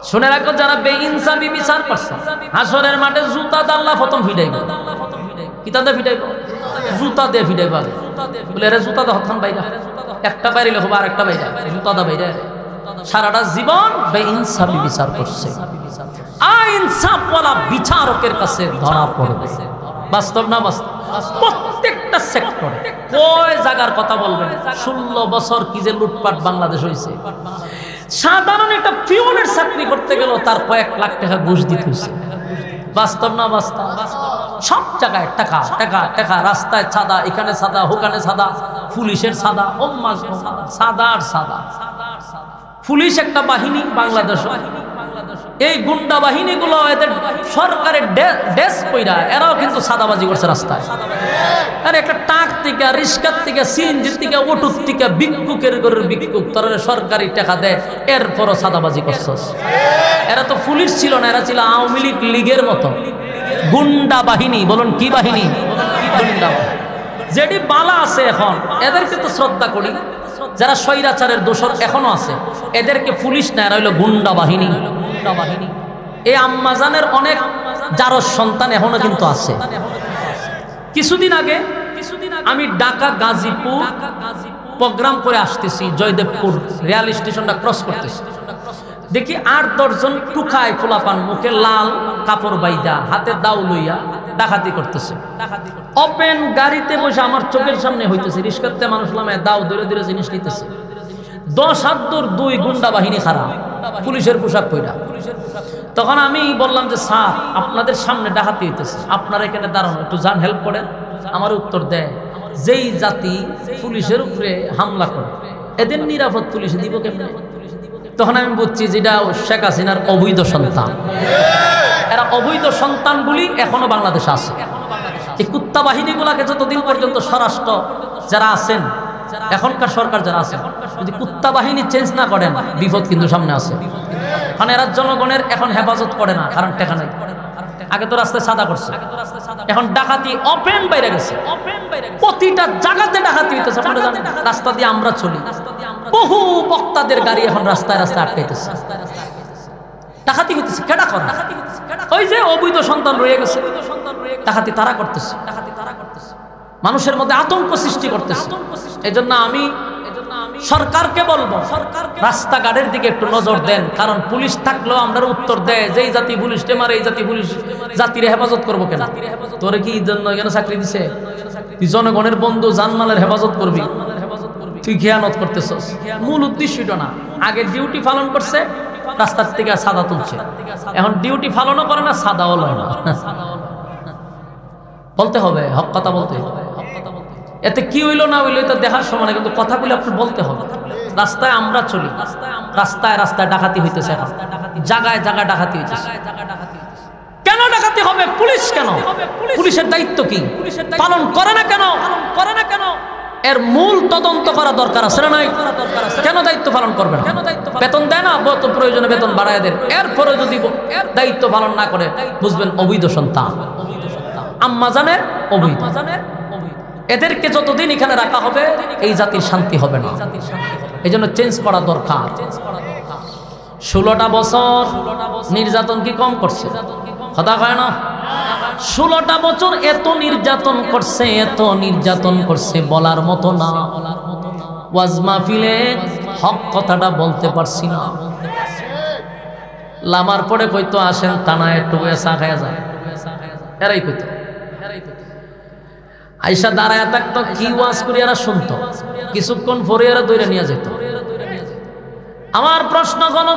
শুনে রাখো, যারা বেইনসাফি বিচার করছে, হাসরের মাঠে জুতা দাল্লা প্রথম ফিটাইব। কিতাতে ফিটাইব? জুতা দিয়ে ফিটাইব। বলে রে জুতা দা হঠাৎ বাইরা, একটা বাইরে হবে আর একটা বাইরে, জুতা দা বাইরে। সারাটা জীবন বেইনসাফি বিচার করছে, আইনসাফওয়ালা বিচারকের কাছে ধরা পড়বে। বাস্তব না বাস্তব? প্রত্যেকটা সেক্টরে কয় জায়গার কথা বলবেন? 16 বছর কি যে লুটপাট বাংলাদেশ হয়েছে। সাধারণ একটা পিওনের চাকরি করতে গেল তার কয়েক লাখ টাকা ঘুষ দিতে হয়েছে। বাস্তব না বাস্তব? সব জায়গায় টাকা টাকা টাকা, রাস্তায় সাদা, এখানে সাদা, ওখানে সাদা, পুলিশের সাদা, সাদা আর সাদা। পুলিশ একটা বাহিনী বাংলাদেশ, এই গুন্ডা বাহিনীগুলো এদের সরকারের ড্রেস পইরা এরাও কিন্তু সাদাবাজি করছে রাস্তায়। আর একটা টাক থেকে, রিস্কার থেকে, সিএনজির থেকে, অটোর থেকে, ভিক্ষুকের ঘরের ভিক্ষুক তোর সরকারি টাকা দেয়, এরপরও সাদাবাজি করছে। এরা তো পুলিশ ছিল না, এরা ছিল আওয়ামী লীগের মতো গুন্ডা বাহিনী। বলুন কি বাহিনী? গুন্ডা। যেটি বালা আছে এখন, এদেরকে তো শ্রদ্ধা করি। যারা স্বৈরাচারের দোষর এখনো আছে, এদেরকে পুলিশ না, এরা হইল গুন্ডা বাহিনী। এই আম্মাজানের অনেক জারজ সন্তান এখনো কিন্তু আছে। কিছুদিন আগে আমি ঢাকা গাজীপুর প্রোগ্রাম করে আসতেছি, জয়দেবপুর রেল স্টেশনটা ক্রস করতেছি, দেখি 8-10 জন টুকায় পোলাপান, মুখে লাল কাপড় বাইদা, হাতে দাও লইয়া ডাকাতি করতেছে। ওপেন গাড়িতে বসে আমার চোখের সামনে হইতেছে, রিস্কাতে মানুষ নামে দাও ধীরে ধীরে জিনিস নিতেছে। 10 হাত দূর 2 গুন্ডা বাহিনী খারাপ পুলিশের পোশাক পরা। তখন আমি বললাম যে স্যার আপনাদের সামনে ডাকাতি হইতেছে, আপনারা এখানে দাঁড়ানো, একটু যান হেল্প করেন। আমার উত্তর দেয়, যেই জাতি পুলিশের উপরে হামলা করে এদের নিরাপদ পুলিশে দিব কেমনে? তখন আমি বুঝছি যেটা শেখ হাসিনার অবৈধ সন্তান, এরা অবৈধ সন্তানগুলি এখনো বাংলাদেশে আছে। এই কুত্তা বাহিনীগুলাকে যতদিন পর্যন্ত স্বরাষ্ট্র যারা আছেন, এখনকার সরকার যারা আছে, যদি কুত্তা বাহিনী চেঞ্জ না করেন বিপদ কিন্তু সামনে আছে। কারণ এরা জনগণের এখন হেফাজত করে না, কারণ টেকা নাই। আগে তো রাস্তায় সাদা করছে, এখন ডাকাতি ওপেন বাইরে গেছে, প্রতিটা জায়গাতে ডাকাতি হইতেছে। আপনারা জানেন রাস্তা দিয়ে আমরা চলি, বহু বক্তাদের গাড়ি এখন রাস্তায় রাস্তায় আটকাইতেছে, ডাকাতি হইতেছে। কেডা করে? ওই যে অবৈধ সন্তান রয়ে গেছে, ডাকাতি তারা করতেছে, মানুষের মধ্যে আতঙ্ক সৃষ্টি করতেছে। এই জন্য আমি সরকারকে বলবো, রাস্তাঘাটের দিকে একটু নজর দেন। কারণ পুলিশ থাকলেও আমরা উত্তর দেয় যে এই জাতি পুলিশকে মারে, এই জাতি পুলিশ জাতির হেফাজত করবো কেন? তোরে কি জন্য এখানে চাকরি দিছে? তুই জনগণের বন্ধু, জানমালের হেফাজত করবি, তুই খেয়ানত করতেছস। মূল উদ্দেশ্যটা না, আগে ডিউটি পালন করছে, রাস্তার থেকে সাদা তুলছে, এখন ডিউটি পালনও করে না, সাদাও লয় না। বলতে হবে, হক কথা বলতে হবে। এতে কি হইলো না হইলো এটা দেখার সময় না, কিন্তু কথাগুলো আপনি বলতে হবে। রাস্তায় আমরা চলি, রাস্তায় রাস্তায় ডাকাতি হইতেছে, এখন জায়গায় জায়গায় ডাকাতি হইতেছে। কেন ডাকাতি হবে? পুলিশ কেন? পুলিশের দায়িত্ব কি? পালন করে না কেন? এর মূল তদন্ত করা দরকার আছে না নাই? কেন দায়িত্ব পালন করবে না? বেতন দেয় না, প্রয়োজনে বেতন বাড়ায় দেন। এরপরে যদি দায়িত্ব পালন না করে, বুঝবেন অবৈধ সন্তান, আম্মা জানের অবৈধ। এদেরকে যতদিন এখানে রাখা হবে এই জাতির শান্তি হবে না। এই জন্য চেঞ্জ করা দরকার। 16টা বছর নির্যাতন কি কম করছে? কথা কয় না? 16টা বছর এত নির্যাতন করছে, এত নির্যাতন করছে বলার মতো না। ওয়াজ মাহফিলে হক কথাটা বলতে পারছি না। লামার পরে কইতো আসেন থানায় একটু চা খাইয়া যায়, এরাই কইতো। আইসা দাঁড়ায় থাকতো, কি ওয়াজ করি এরা শুনতো, কিছুক্ষণ পরে এরা দৌড়ে নিয়ে যেত। আমার প্রশ্ন হলো,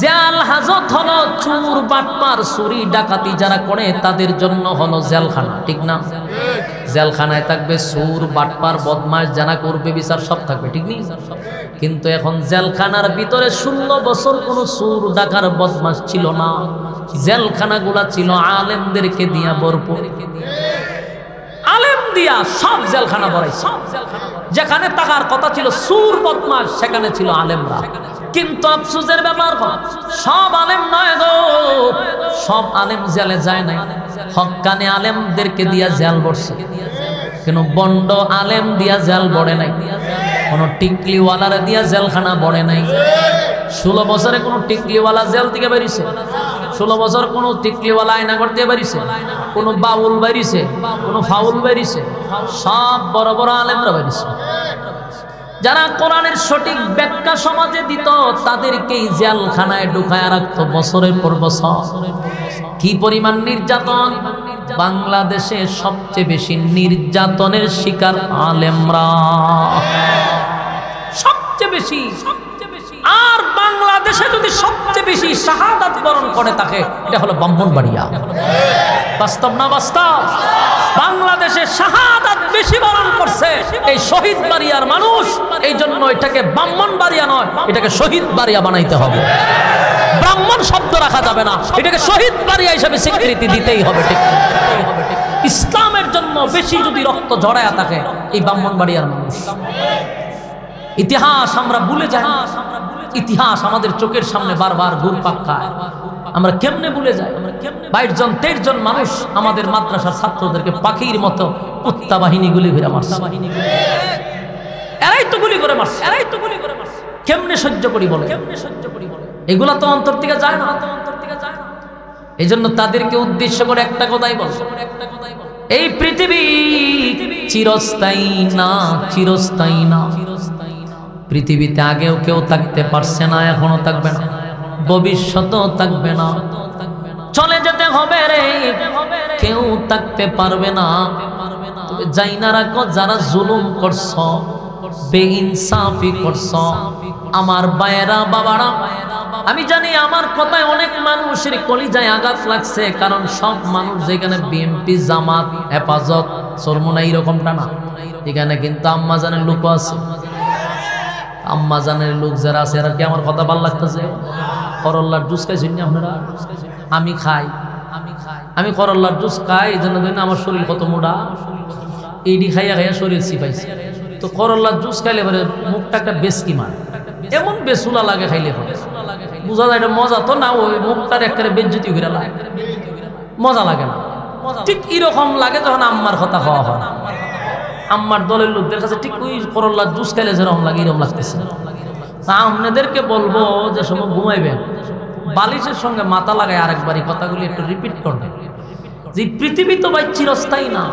জেল হাজত হলো চুর বাটপার চুরি ডাকাতি যারা করে তাদের জন্য হলো জেলখানা, ঠিক না? জেলখানায় থাকবে চুর বাটপার বদমাশ যারা করবে, বিচার সব থাকবে, ঠিক নেই? কিন্তু এখন জেলখানার ভিতরে 16 বছর কোনো চুর ডাকার বদমাশ ছিল না। জেলখানাগুলা ছিল আলেমদেরকে দিয়া ভরপুর, আলেম দিয়া সব জেলখানা ভরাই। যেখানে টাকার কথা ছিল চুর বদমাশ, সেখানে ছিল আলেমরা। কিন্তু আফসোসের ব্যাপার, সব আলেম নয় গো, সব আলেম জেলে যায় নাই। হক্কানে আলেমদেরকে দিয়া জেল ভরছে, কিন্তু বন্ড আলেম দিয়া জেল ভরে নাই। কোনো টিকলিওয়ালারা দিয়া জেলখানা ভরে নাই। 16 বছরে কোনো টিকলিওয়ালা জেল থেকে বেরিয়েছে? 16 বছর কোনো টিকলিওয়ালা আয়নাঘর দিয়ে বেরিয়েছে? কোনো বাউল বেরিয়েছে? কোনো ফাউল বেরিয়েছে? সব বড় বড় আলেমরা বেরিয়েছে। যারা কোরআনের সঠিক ব্যাখ্যা সমাজে দিত তাদেরকেই জেলখানায় ঢুকায় রাখতো বছরের পর বছর। কি পরিমাণ নির্যাতন! বাংলাদেশে সবচেয়ে বেশি নির্যাতনের শিকার আলেমরা, সবচেয়ে বেশি। আর বাংলাদেশে যদি সবচেয়ে বেশি শাহাদাত বরণ করে থাকে, এটা হলো ব্রাহ্মণবাড়িয়া। বাস্তব না বাস্তব? বাংলাদেশে শাহাদাত বেশি বরণ করছে এই শহীদ বাড়িয়ার মানুষ। এই জন্য এটাকে ব্রাহ্মণবাড়িয়া নয়, এটাকে শহীদ বাড়িয়া বানাইতে হবে। ব্রাহ্মণ শব্দ রাখা যাবে না, এটাকে শহীদ বাড়িয়া হিসেবে স্বীকৃতি দিতেই হবে। ঠিক ইসলামের জন্য বেশি যদি রক্ত ঝরায়া থাকে এই ব্রাহ্মণবাড়িয়ার মানুষ। ইতিহাস আমরা ভুলে যাই, ইতিহাস আমাদের চোখের সামনে বারবার ঘুরপাক খায়। আমরা কেমনে ভুলে যাই? 22 জন 23 জন মানুষ আমাদের মাদ্রাসার ছাত্রদেরকে পাখির মতো কুত্তা বাহিনী গুলি ঘুরে মারছে। এরাই তো গুলি করে মারছে, এরাই তো গুলি করে মারছে। কেমনে সহ্য করি বলে? এগুলা তো অন্তর থেকে যায় না। এই জন্য তাদেরকে উদ্দেশ্য করে একটা কথাই বল, এই পৃথিবী চিরস্থায়ী না, চিরস্থায়ী না। পৃথিবীতে আগেও কেউ থাকতে পারছে না, এখনো থাকবে না, ভবিষ্যতেও থাকবে না। চলে যেতে হবে রে, কেউ থাকতে পারবে না। তবে যাই না রাখো, যারা জুলুম করছো বেইনসাফি করছ। আমার ভাইয়েরা বাবারা, আমি জানি আমার কথায় অনেক মানুষের কলিজায় আঘাত লাগছে, কারণ সব মানুষ যেখানে বিএনপি, জামাত, হেফাজত, চরমোনা এইরকমটা না, এখানে কিন্তু আম্মাজানের লোক আছে। আম্মাজানের লোক যারা আছে এরা কি আমার কথা ভালো লাগতেছে? করল্লার জুস খাইছেন না আপনারা? আমি খাই, আমি করল্লার জুস খাই, এই জন্য আমার শরীর কত মোটা, এইডি খাইয়া খাইয়া শরীর সিপাইছে। তো করল্লার জুস খাইলে পরে মুখটা একটা বেশকি মার, এমন বেসুলা লাগে খাইলে পরে বুঝা যায় এটা মজা তো না, ওই মুখটার একটা বেজ্জতি করে লাগে, মজা লাগে না। ঠিক এরকম লাগে যখন আম্মার কথা খাওয়া হয়। আম্মার দলের লোকদের কাছে ঠিক ওই করল্লার জুস খাইলে যেরকম লাগে এরকম লাগতেছে। আপনাদেরকে বলবো যে সময় ঘুমাইবেন বালিশের সঙ্গে মাথা লাগায় আরেকবারই কথাগুলি একটু রিপিট করবেন। যে পৃথিবী তো ভাই চিরস্থায়ী না,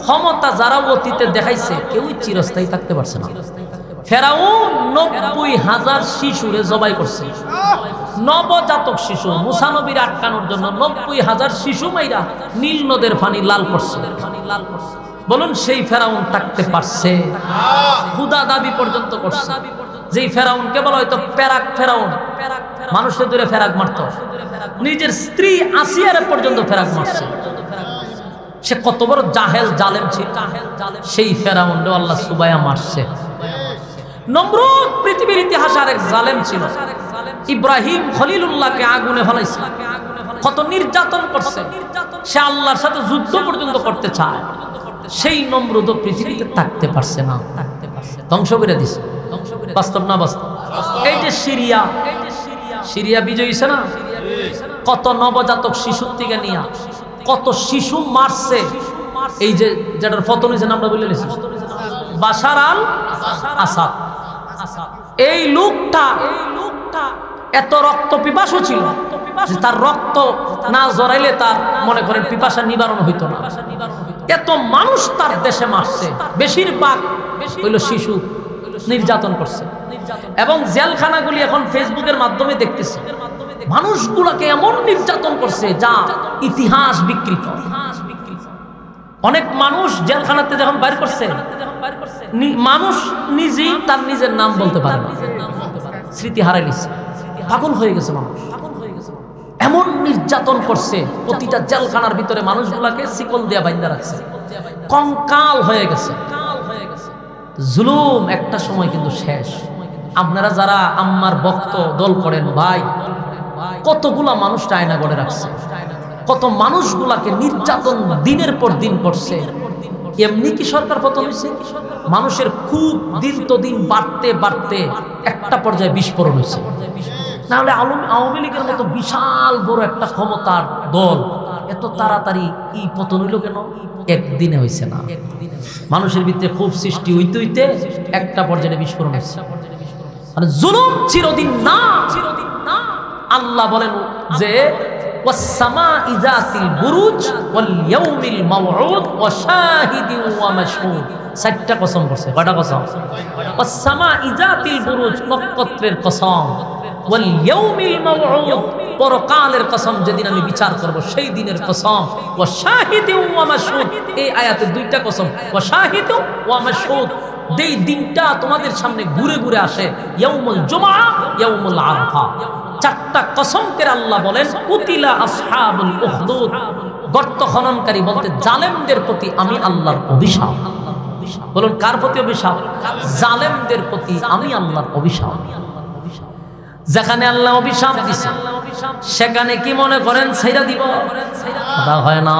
ক্ষমতা যারা অতীতে দেখাইছে কেউই চিরস্থায়ী থাকতে পারছে না। ফেরাউন ৯০,০০০ শিশুরে জবাই করছে, নবজাতক শিশু, মুসা নবীর আটকানোর জন্য ৯০,০০০ শিশু মাইরা নীল নদের পানি লাল করছে। বলুন সেই ফেরাউন থাকতে পারছে? খুদা দাবি পর্যন্ত করছে। যেই ফেরাউনকে বলা হয়তো প্যারাক ফেরাউন, মানুষের দূরে ফেরাক মারত, নিজের স্ত্রী আসিয়ার পর্যন্ত ফেরাক মারছে। সে কত বড় জাহেল জালেম ছিল, সেই ফেরাউনকে আল্লাহ সুবাইয়া মারছে। নমরুদ পৃথিবীর ইতিহাসে আরেক জালেম ছিল। ইব্রাহিম খলিলুল্লাহকে আগুনে ফেলাইছে, কত নির্যাতন করছে, সে আল্লাহর সাথে যুদ্ধ পর্যন্ত করতে চায়। সেই নমরুদ পৃথিবীতে থাকতে পারছে না, ধ্বংস করে দিছে। বাস্তব না বাস্তব? এই যে সিরিয়া, সিরিয়া বিজয় হইছে না, কত নবজাতক শিশুর থেকে নিয়ে কত শিশু মারছে। এই যে যেটার পতন হয়েছে আমরা বলে দিয়েছি বাশার আল আসাদ, এই লোকটা এত রক্ত পিপাসু ছিল যে তার রক্ত না জড়াইলে তার মনে করেন পিপাসা নিবারণ হইতো না। এত মানুষ তার দেশে মারছে, বেশিরভাগ হইল শিশু, নির্যাতন করছে। এবং জেলখানাগুলি এখন ফেসবুকের মাধ্যমে দেখতেছে, মানুষগুলোকে এমন নির্যাতন করছে যা ইতিহাস বিকৃত। অনেক মানুষ জেলখানাতে যখন বাইর করছে, মানুষ নিজেই তার নিজের নাম বলতে পারে না, স্মৃতি হারাই নিচ্ছে, পাগল হয়ে গেছে মানুষ। এমন নির্যাতন করছে, প্রতিটা জেলখানার ভিতরে মানুষগুলাকে শিকল দিয়া বাইন্ধা রাখছে, কঙ্কাল হয়ে গেছে। জুলুম একটা সময় কিন্তু শেষ। আপনারা যারা আম্মার ভক্ত দল করেন ভাই, কতগুলা মানুষটা আয়না গড়ে রাখছে, কত মানুষগুলাকে নির্যাতন দিনের পর দিন করছে। এমনি কি সরকার পতন হয়েছে? মানুষের খুব দিন তো দিন বাড়তে বাড়তে একটা পর্যায়ে বিস্ফোরণ হয়েছে। নাহলে আওয়ামী লীগের মতো বিশাল বড় একটা ক্ষমতার দল এত তাড়াতাড়ি এই পতন হইল কেন? একদিনে হয়েছে না, মানুষের ভিতরে খুব সৃষ্টি হইতে হইতে একটা পর্যায়ে বিস্ফোরণ হয়েছে। মানে জুলুম চিরদিন না। আল্লাহ বলেন যে ওয়াস-সামা'i যাতিল বুরুজ ওয়াল ইয়াউমিল মাওউদ ওয়া শাহিদিন ওয়া মাশহুদ। চারটা কসম করছে। কয়টা কসম? ওয়াস-সামা'i যাতিল বুরুজ, নক্ষত্রের কসম, ওয়াল ইয়াউমিল মাওউদ, পরকালের কসম, যেদিন আমি বিচার করব সেই দিনের কসম, ওয়া শাহিদিন ওয়া মাশহুদ। এই আয়াতে দুইটা কসম, ওয়া শাহিদিন ওয়া মাশহুদ। যেই দিনটা তোমাদের সামনে ঘুরে ঘুরে আসে, ইয়াউমুল জুমআ, ইয়াউমুল আরাফা। চারটা কসম করে আল্লাহ বলেন কুতিলা আসহাবুল উখদুদ, গর্ত খননকারী বলতে জালেমদের প্রতি আমি আল্লাহর অভিশাপ। বলুন কার প্রতি অভিশাপ? জালেমদের প্রতি আমি আল্লাহর অভিশাপ। যেখানে আল্লাহ অভিশাপ দিছে সেখানে কি মনে করেন ছাইরা দিব? কথা হয় না।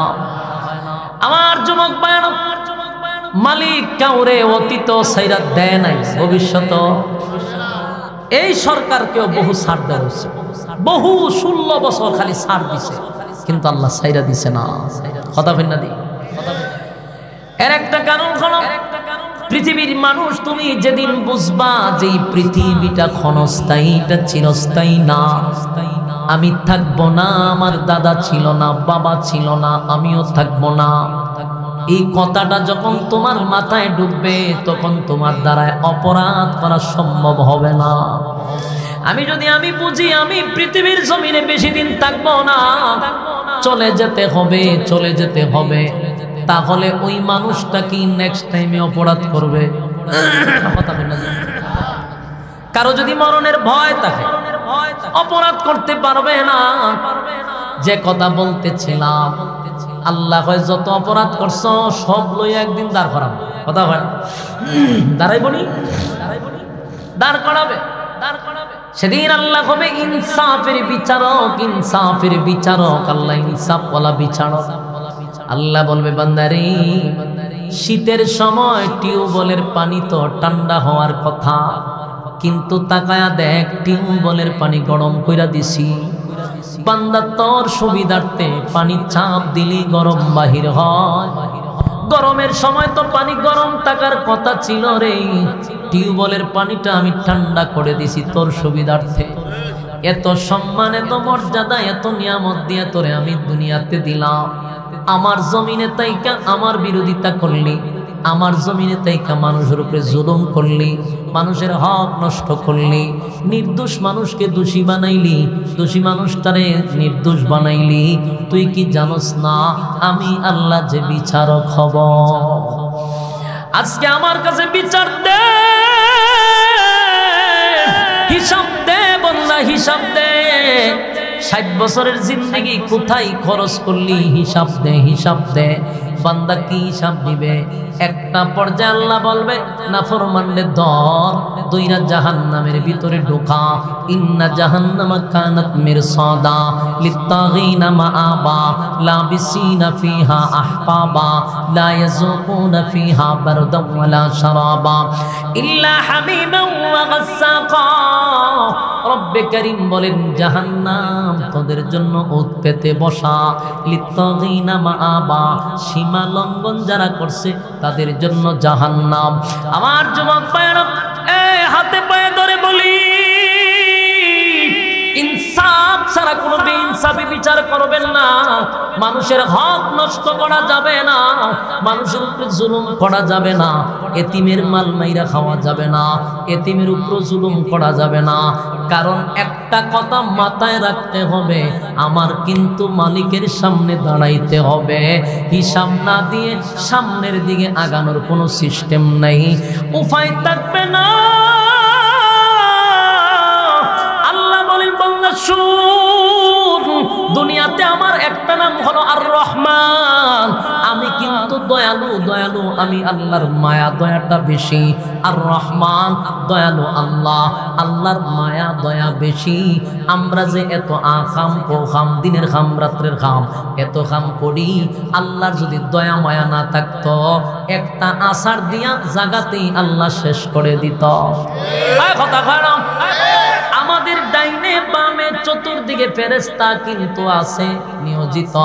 আমার যুবক ভাইরা, মালিক কাউরে অতীত ছাইরা দেয় নাই, ভবিষ্যৎ। এই সরকারকেও বহু ছাড় দেওয়া হয়েছে, বহু 16 বছর খালি ছাড় দিছে, কিন্তু আল্লাহ ছাইরা দিছে না। কথা বলেন না দি? এর একটা কারণ হলো পৃথিবীর মানুষ, তুমি যেদিন বুঝবা যে পৃথিবীটা ক্ষণস্থায়ী, এটা চিরস্থায়ী না। আমি থাকবো না, আমার দাদা ছিল না, বাবা ছিল না, আমিও থাকবো না। এই কথাটা যখন তোমার মাথায় ঢুকবে তখন তোমার দ্বারা অপরাধ করা সম্ভব হবে না। আমি বুঝি আমি পৃথিবীর জমিনে বেশি দিন থাকবো না, চলে যেতে হবে, তাহলে ওই মানুষটা কি নেক্সট টাইমে অপরাধ করবে? কথা বলেন না। কারো যদি মরণের ভয় থাকে অপরাধ করতে পারবে না। যে কথা বলতেছিলাম, আল্লাহ হয় যত অপরাধ করছো সব লইয়া একদিন দাঁড় করাবো। কথা হয় দাঁড়াইবনি, দাঁড় করাবে। সেদিন আল্লাহ হবে ইনসাফের বিচারক, ইনসাফের বিচারক। আল্লাহ ইনসাফওয়ালা বিচারক। আল্লাহ বলবে বান্দারে, শীতের সময় টিউবওয়েলের পানি তো ঠান্ডা হওয়ার কথা, কিন্তু তাকায়া দেখ টিউবওয়েলের পানি গরম কইরা দিছি। বান্দা তোর সুবিধার্থে পানি চাপ দিলি গরম বাহির হয়। গরমের সময় তো পানি গরম থাকার কথা ছিল রে, টিউবওয়েলের পানিটা আমি ঠান্ডা করে দিছি তোর সুবিধার্থে। এত সম্মান, এত মর্যাদা, এত নিয়ামত দিয়ে তোরে আমি দুনিয়াতে দিলাম। আমার জমিনে তাইকা আমার বিরোধিতা করলি, আমার জমিনে তাইকা মানুষের উপরে জুলুম করলি, মানুষের হক নষ্ট করলি, নির্দোষ মানুষকে দোষী বানাইলি, দোষী মানুষটারে নির্দোষ বানাইলি। তুই কি জানোস না আমি আল্লাহ যে বিচারক হব? আজকে আমার কাছে বিচার দে, হিসাব দে বল্লা, হিসাব দে। 60 বছরের জিন্দেগি কোথায় খরচ করলি? হিসাব দে, হিসাব দে। বান্দা কি হিসাব দিবে? একটা পর্যায়ে আল্লাহ বলবে নাফরমানরে ধর, দুইরা জাহান্নামের ভিতরে ঢোকা। ইন্না জাহান্নামা কানাত মিরসাদা লিত্তাগিনা মাআবা লাবিসিনা ফিহা আহকাবা লা ইয়াযুকুনা ফিহা বারদান ওয়ালা শারাবা ইল্লা হামিমান ওয়া গাসসাকা। রব্বে কারীম বলেন জাহান্নাম তোদের জন্য ওত পেতে বসা। লিত্তাগিনা মাআবা, সীমা লঙ্ঘন যারা করছে তাদের জন্য জাহান্নাম। আমার যুবক ভাইরা, এই হাতে পায়ে ধরে বলি, ইনসাফ ছাড়া কোনো বেইনসাফি বিচার করবেন না। মানুষের হক নষ্ট করা যাবে না, মানুষের উপরে জুলুম করা যাবে না, এতিমের মাল মাইরা খাওয়া যাবে না, এতিমের উপরে জুলুম করা যাবে না। কারণ একটা কথা মাথায় রাখতে হবে, আমার কিন্তু মালিকের সামনে দাঁড়াইতে হবে। হিসাব না দিয়ে সামনের দিকে আগানোর কোনো সিস্টেম নাই, উপায় থাকবে না। আল্লাহ বলেন বান্দা শুন, দুনিয়াতে আমার একটা নাম হলো আর রহমান। আমি কিন্তু দয়ালু, দয়ালু আমি আল্লাহর মায়া দয়াটা বেশি। আর রহমান দয়ালু আল্লাহ, আল্লাহর মায়া দয়া বেশি। আমরা যে এত আখাম কোখাম, দিনের খাম রাত্রের খাম, এত খাম করি, আল্লাহর যদি দয়া মায়া না থাকতো একটা আসার দিয়া জাগাতেই আল্লাহ শেষ করে দিত। কথা খারাপ। আমাদের ডাইনে বামে চতুর্দিকে ফেরেশতা কিন্তু আছে নিয়োজিত,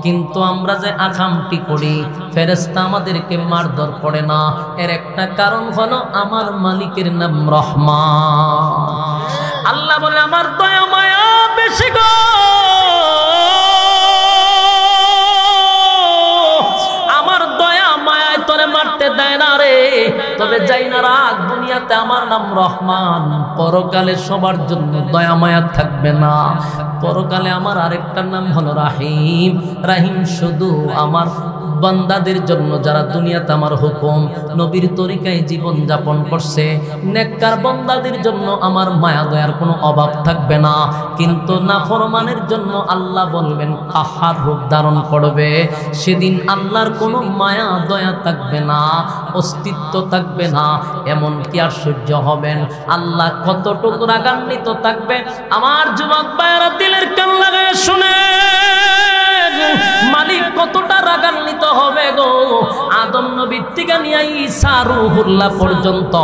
কিন্তু আমরা যে আকামটি করি ফেরেশতা আমাদেরকে মারধর করে না। এর একটা কারণ হলো আমার মালিকের নাম রহমান। আল্লাহ বলে আমার দয়া মায়া বেশি গো, আমার দয়া মায়ায় তোরে মারতে দেয় না রে। তবে যাই না রাখ, দুনিয়াতে আমার নাম রহমান, পরকালে সবার জন্য দয়া মায়া থাকবে না। পরকালে আমার আরেকটা নাম হলো রাহিম। রাহিম শুধু আমার বান্দাদের জন্য যারা দুনিয়াতে আমার হুকুম নবীর তরিকায় জীবন যাপন করছে, নেককার বান্দাদের জন্য আমার মায়া দয়ার কোনো অভাব থাকবে না। কিন্তু নাফরমানের জন্য আল্লাহ বলবেন কাহার রূপ ধারণ করবে। সেদিন আল্লাহর কোনো মায়া দয়া থাকবে না, অস্তিত্ব থাকবে না। এমন কি আশ্চর্য হবেন, আল্লাহ কতটুকু রাগান্বিত থাকবে। আমার যুবক ভাইয়েরা দিলের কান লাগায় শুনে, মালিক কতটা রাগান্বিত হবে গো। আদম নবীর থেকে নিয়ে ঈসা রূহুল্লাহ পর্যন্ত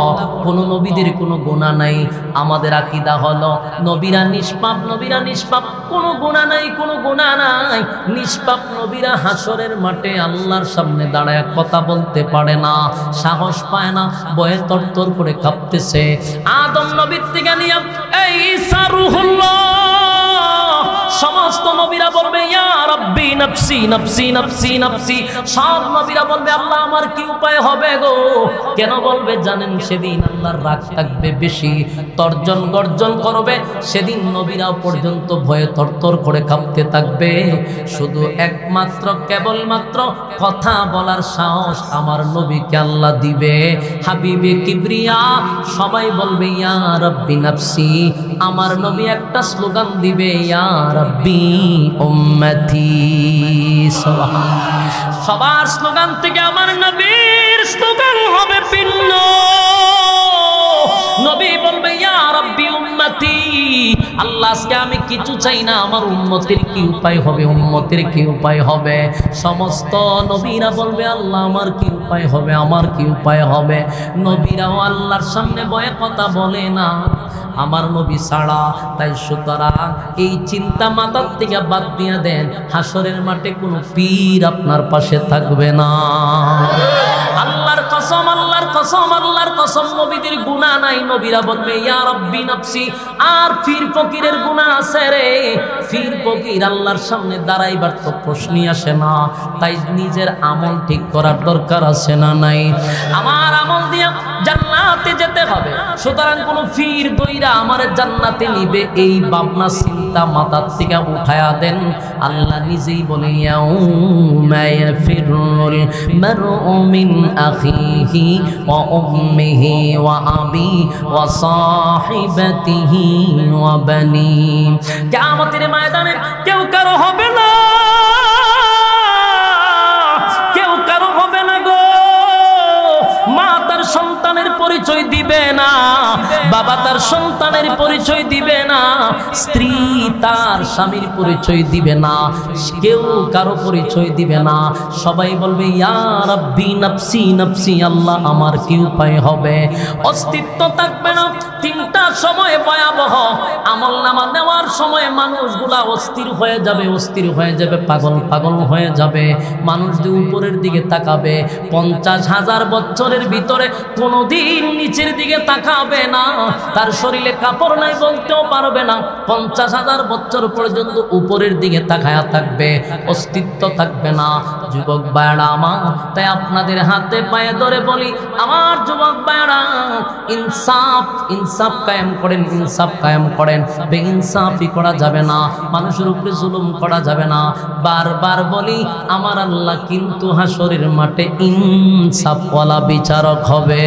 কোন নবীদের কোনো গুনাহ নাই। আমাদের আকীদা হলো নবীরা নিষ্পাপ, নবীরা নিষ্পাপ, কোনো গুনাহ নাই, কোনো গুনাহ নাই। নিষ্পাপ নবীরা হাসরের মাঠে আল্লাহর সামনে দাঁড়ায় কথা বলতে পারে না, সাহস পায় না, ভয়ে তরতর করে কাঁপতেছে। আদম নবীর থেকে নিয়ে এই ঈসা রূহুল্লাহ সমস্ত নবীরা বলবে ইয়া রাব্বি নাফসি নাফসি নাফসি নাফসি। সব নবীরা বলবে আল্লাহ আমার কি উপায় হবে গো। কেন বলবে জানেন? সেদিন আল্লাহর রাগ থাকবে বেশি, তর্জন গর্জন করবে। সেদিন নবীরা পর্যন্ত ভয়ে থরথর করে কাঁপতে থাকবে। শুধু একমাত্র কেবলমাত্র কথা বলার সাহস আমার নবীকে আল্লাহ দিবে। হাবিবে কিবরিয়া সবাই বলবে ইয়া রাব্বি নাফসি। আমার নবী একটা স্লোগান দিবে ইয়া রাব্বি উম্মতি। সবার স্লোগান থেকে আমার নবীর স্লোগান হবে ভিন্ন। নবী বলবে ইয়া রাব্বি উম্মতি। আল্লাহ আজকে আমি কিছু চাই না, আমার উম্মতের কি উপায় হবে, উম্মতের কি উপায় হবে। সমস্ত নবীরা বলবে আল্লাহ আমার কি উপায় হবে, আমার কি উপায় হবে। নবীরাও আল্লাহর সামনে বয়ে কথা বলে না আমার নবী ছাড়া। তাই সুতরাং এই চিন্তা মাথার থেকে বাদ দিয়ে দেন। হাসরের মাঠে কোনো পীর আপনার পাশে থাকবে না। আল্লাহর কসম, আল্লাহর কসম, আল্লাহর কসম, নবীদের গুনাহ নাই। নবীরা বলবে ইয়া রাব্বি নাফসি। আর পীর ফকিরের গুনাহ আছে রে। পীর ফকির আল্লাহর সামনে দাঁড়াইবার তো প্রশ্নই আসে না। তাই নিজের আমল ঠিক করার দরকার আছে না নাই? আমার আমল দিয়ে জান্নাতে যেতে হবে। সুতরাং কোন পীর দইরা আমার জান্নাতে নিবে এই ভাবনা চিন্তা মাথার থেকে উঠায়া দেন। আল্লাহ নিজেই বলে ইয়াউমা ইয়াফিরুল মারউ মিন আখিহি ওয়া উম্মিহি ওয়া আবি ওয়া সাহিবাতিহি ওয়া বানি। কিয়ামতের ময়দানে কেউ কারো হবে না, কেউ কারো হবে না গো। মা তার সন্তানের পরিচয় দিবে না, বাবা তার সন্তানের পরিচয় দিবে না, স্ত্রী তার স্বামীর পরিচয় দিবে না, কেউ কারো পরিচয় দিবে না। সবাই বলবে ইয়া রাব্বি নাফসি নাফসি। আল্লাহ আমার কি উপায় হবে। অস্তিত্ব থাকবে না। তিনটা সময় ভয়াবহ। আমলনামা নেওয়ার সময় মানুষগুলা অস্থির হয়ে যাবে, অস্থির হয়ে যাবে, পাগল পাগল হয়ে যাবে। মানুষ উপরের দিকে তাকাবে। 50,000 বছরের ভিতরে কোনোদিন নিচের দিকে তাকাবে না। তার শরীরে কাপড় নাই বলতেও পারবে না। 50,000 বছর পর্যন্ত উপরের দিকে তাকায়া থাকবে, অস্তিত্ব থাকবে না। যুবক ভাইরা আমার, তাই আপনাদের হাতে পায়ে ধরে বলি আমার যুবক ভাইরা, ইনসাফ ইনসাফ কায়েম করেন, ইনসাফ কায়েম করেন। বেইনসাফি করা যাবে না, মানুষের উপরে জুলুম করা যাবে না। বারবার বলি আমার আল্লাহ কিন্তু হাসরের মাঠে ইনসাফওয়ালা বিচারক হবে।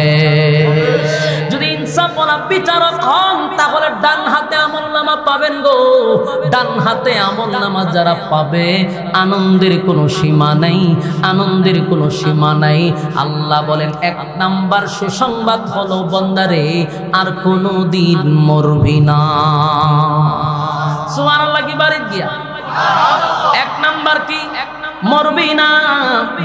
যদি ইনসাফওয়ালা বিচারক হন তাহলে ডান হাতে আমলনামা পাবেন গো। ডান হাতে আমলনামা যারা পাবে আনন্দের কোনো সীমা নাই, আনন্দের কোনো সীমা নাই। আল্লাহ বলেন 1 নাম্বার সুসংবাদ হলো বান্দারে আর কোনোদিন মরবি না। সুবহানাল্লাহ কি বাড়িতে গিয়া 1 নাম্বার কি মরবি না।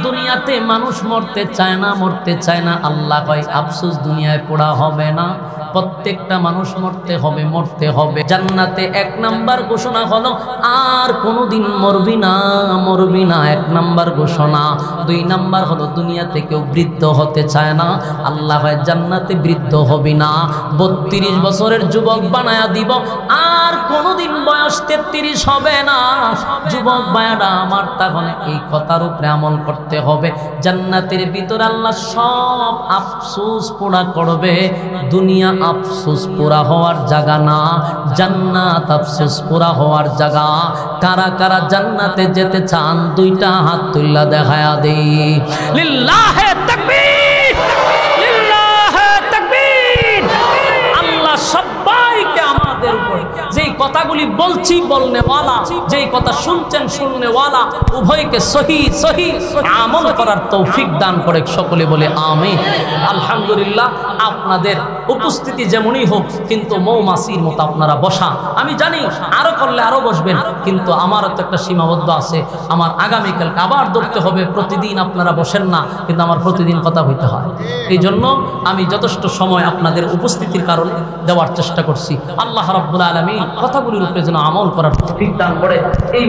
দুনিয়াতে মানুষ মরতে চায় না, মরতে চায় না। আল্লাহ কয় আফসোস দুনিয়ায় পড়া হবে না, প্রত্যেকটা মানুষ মরতে হবে, মরতে হবে। জান্নাতে 1 নাম্বার ঘোষণা হলো আর কোনোদিন মরবি না, মরবি না। 1 নাম্বার ঘোষণা। 2 নাম্বার হলো দুনিয়াতে কেউ বৃদ্ধ হতে চায় না। আল্লাহ কয় জান্নাতে বৃদ্ধ হবি না। 32 বছরের যুবক বানায়া দিব, আর কোনোদিন বয়স 33 হবে না। যুবক ভাইরা আমার, তখন এই কথার উপরে আমল করতে হবে। জান্নাতের ভিতরে আল্লাহ সব আফসোস পুরা করবে। দুনিয়া আফসোস পুরা হওয়ার জায়গা না, জান্নাত আফসোস পুরা হওয়ার জায়গা। কারা কারা জান্নাতে যেতে চান 2টা হাত তুল্লা দেখায়া দেই। লিল্লাহে তাকবীর, লিল্লাহে তাকবীর। আল্লাহ সবাইকে আমাদের উপর যেই কথাগুলি বলছি বলনেওয়ালা, যেই কথা শুনছেন শুননেওয়ালা, উভয়কে সহি সহি আমল করার তৌফিক দান করে। সকলে বলে আমিন। আলহামদুলিল্লাহ। আপনাদের উপস্থিতি যেমনই হোক, কিন্তু মৌমাছির মতো আপনারা বসা। আমি জানি আরো করলে আরো বসবেন, কিন্তু আমারও তো একটা সীমাবদ্ধ আছে। আমার আগামীকালকে আবার ধরতে হবে। প্রতিদিন আপনারা বসেন না, কিন্তু আমার প্রতিদিন কথা হইতে হয়। এই জন্য আমি যথেষ্ট সময় আপনাদের উপস্থিতির কারণে দেওয়ার চেষ্টা করছি। আল্লাহ রাব্বুল আলামিন কথাগুলির উপরে যেন আমল করার তৌফিক দান করে। এই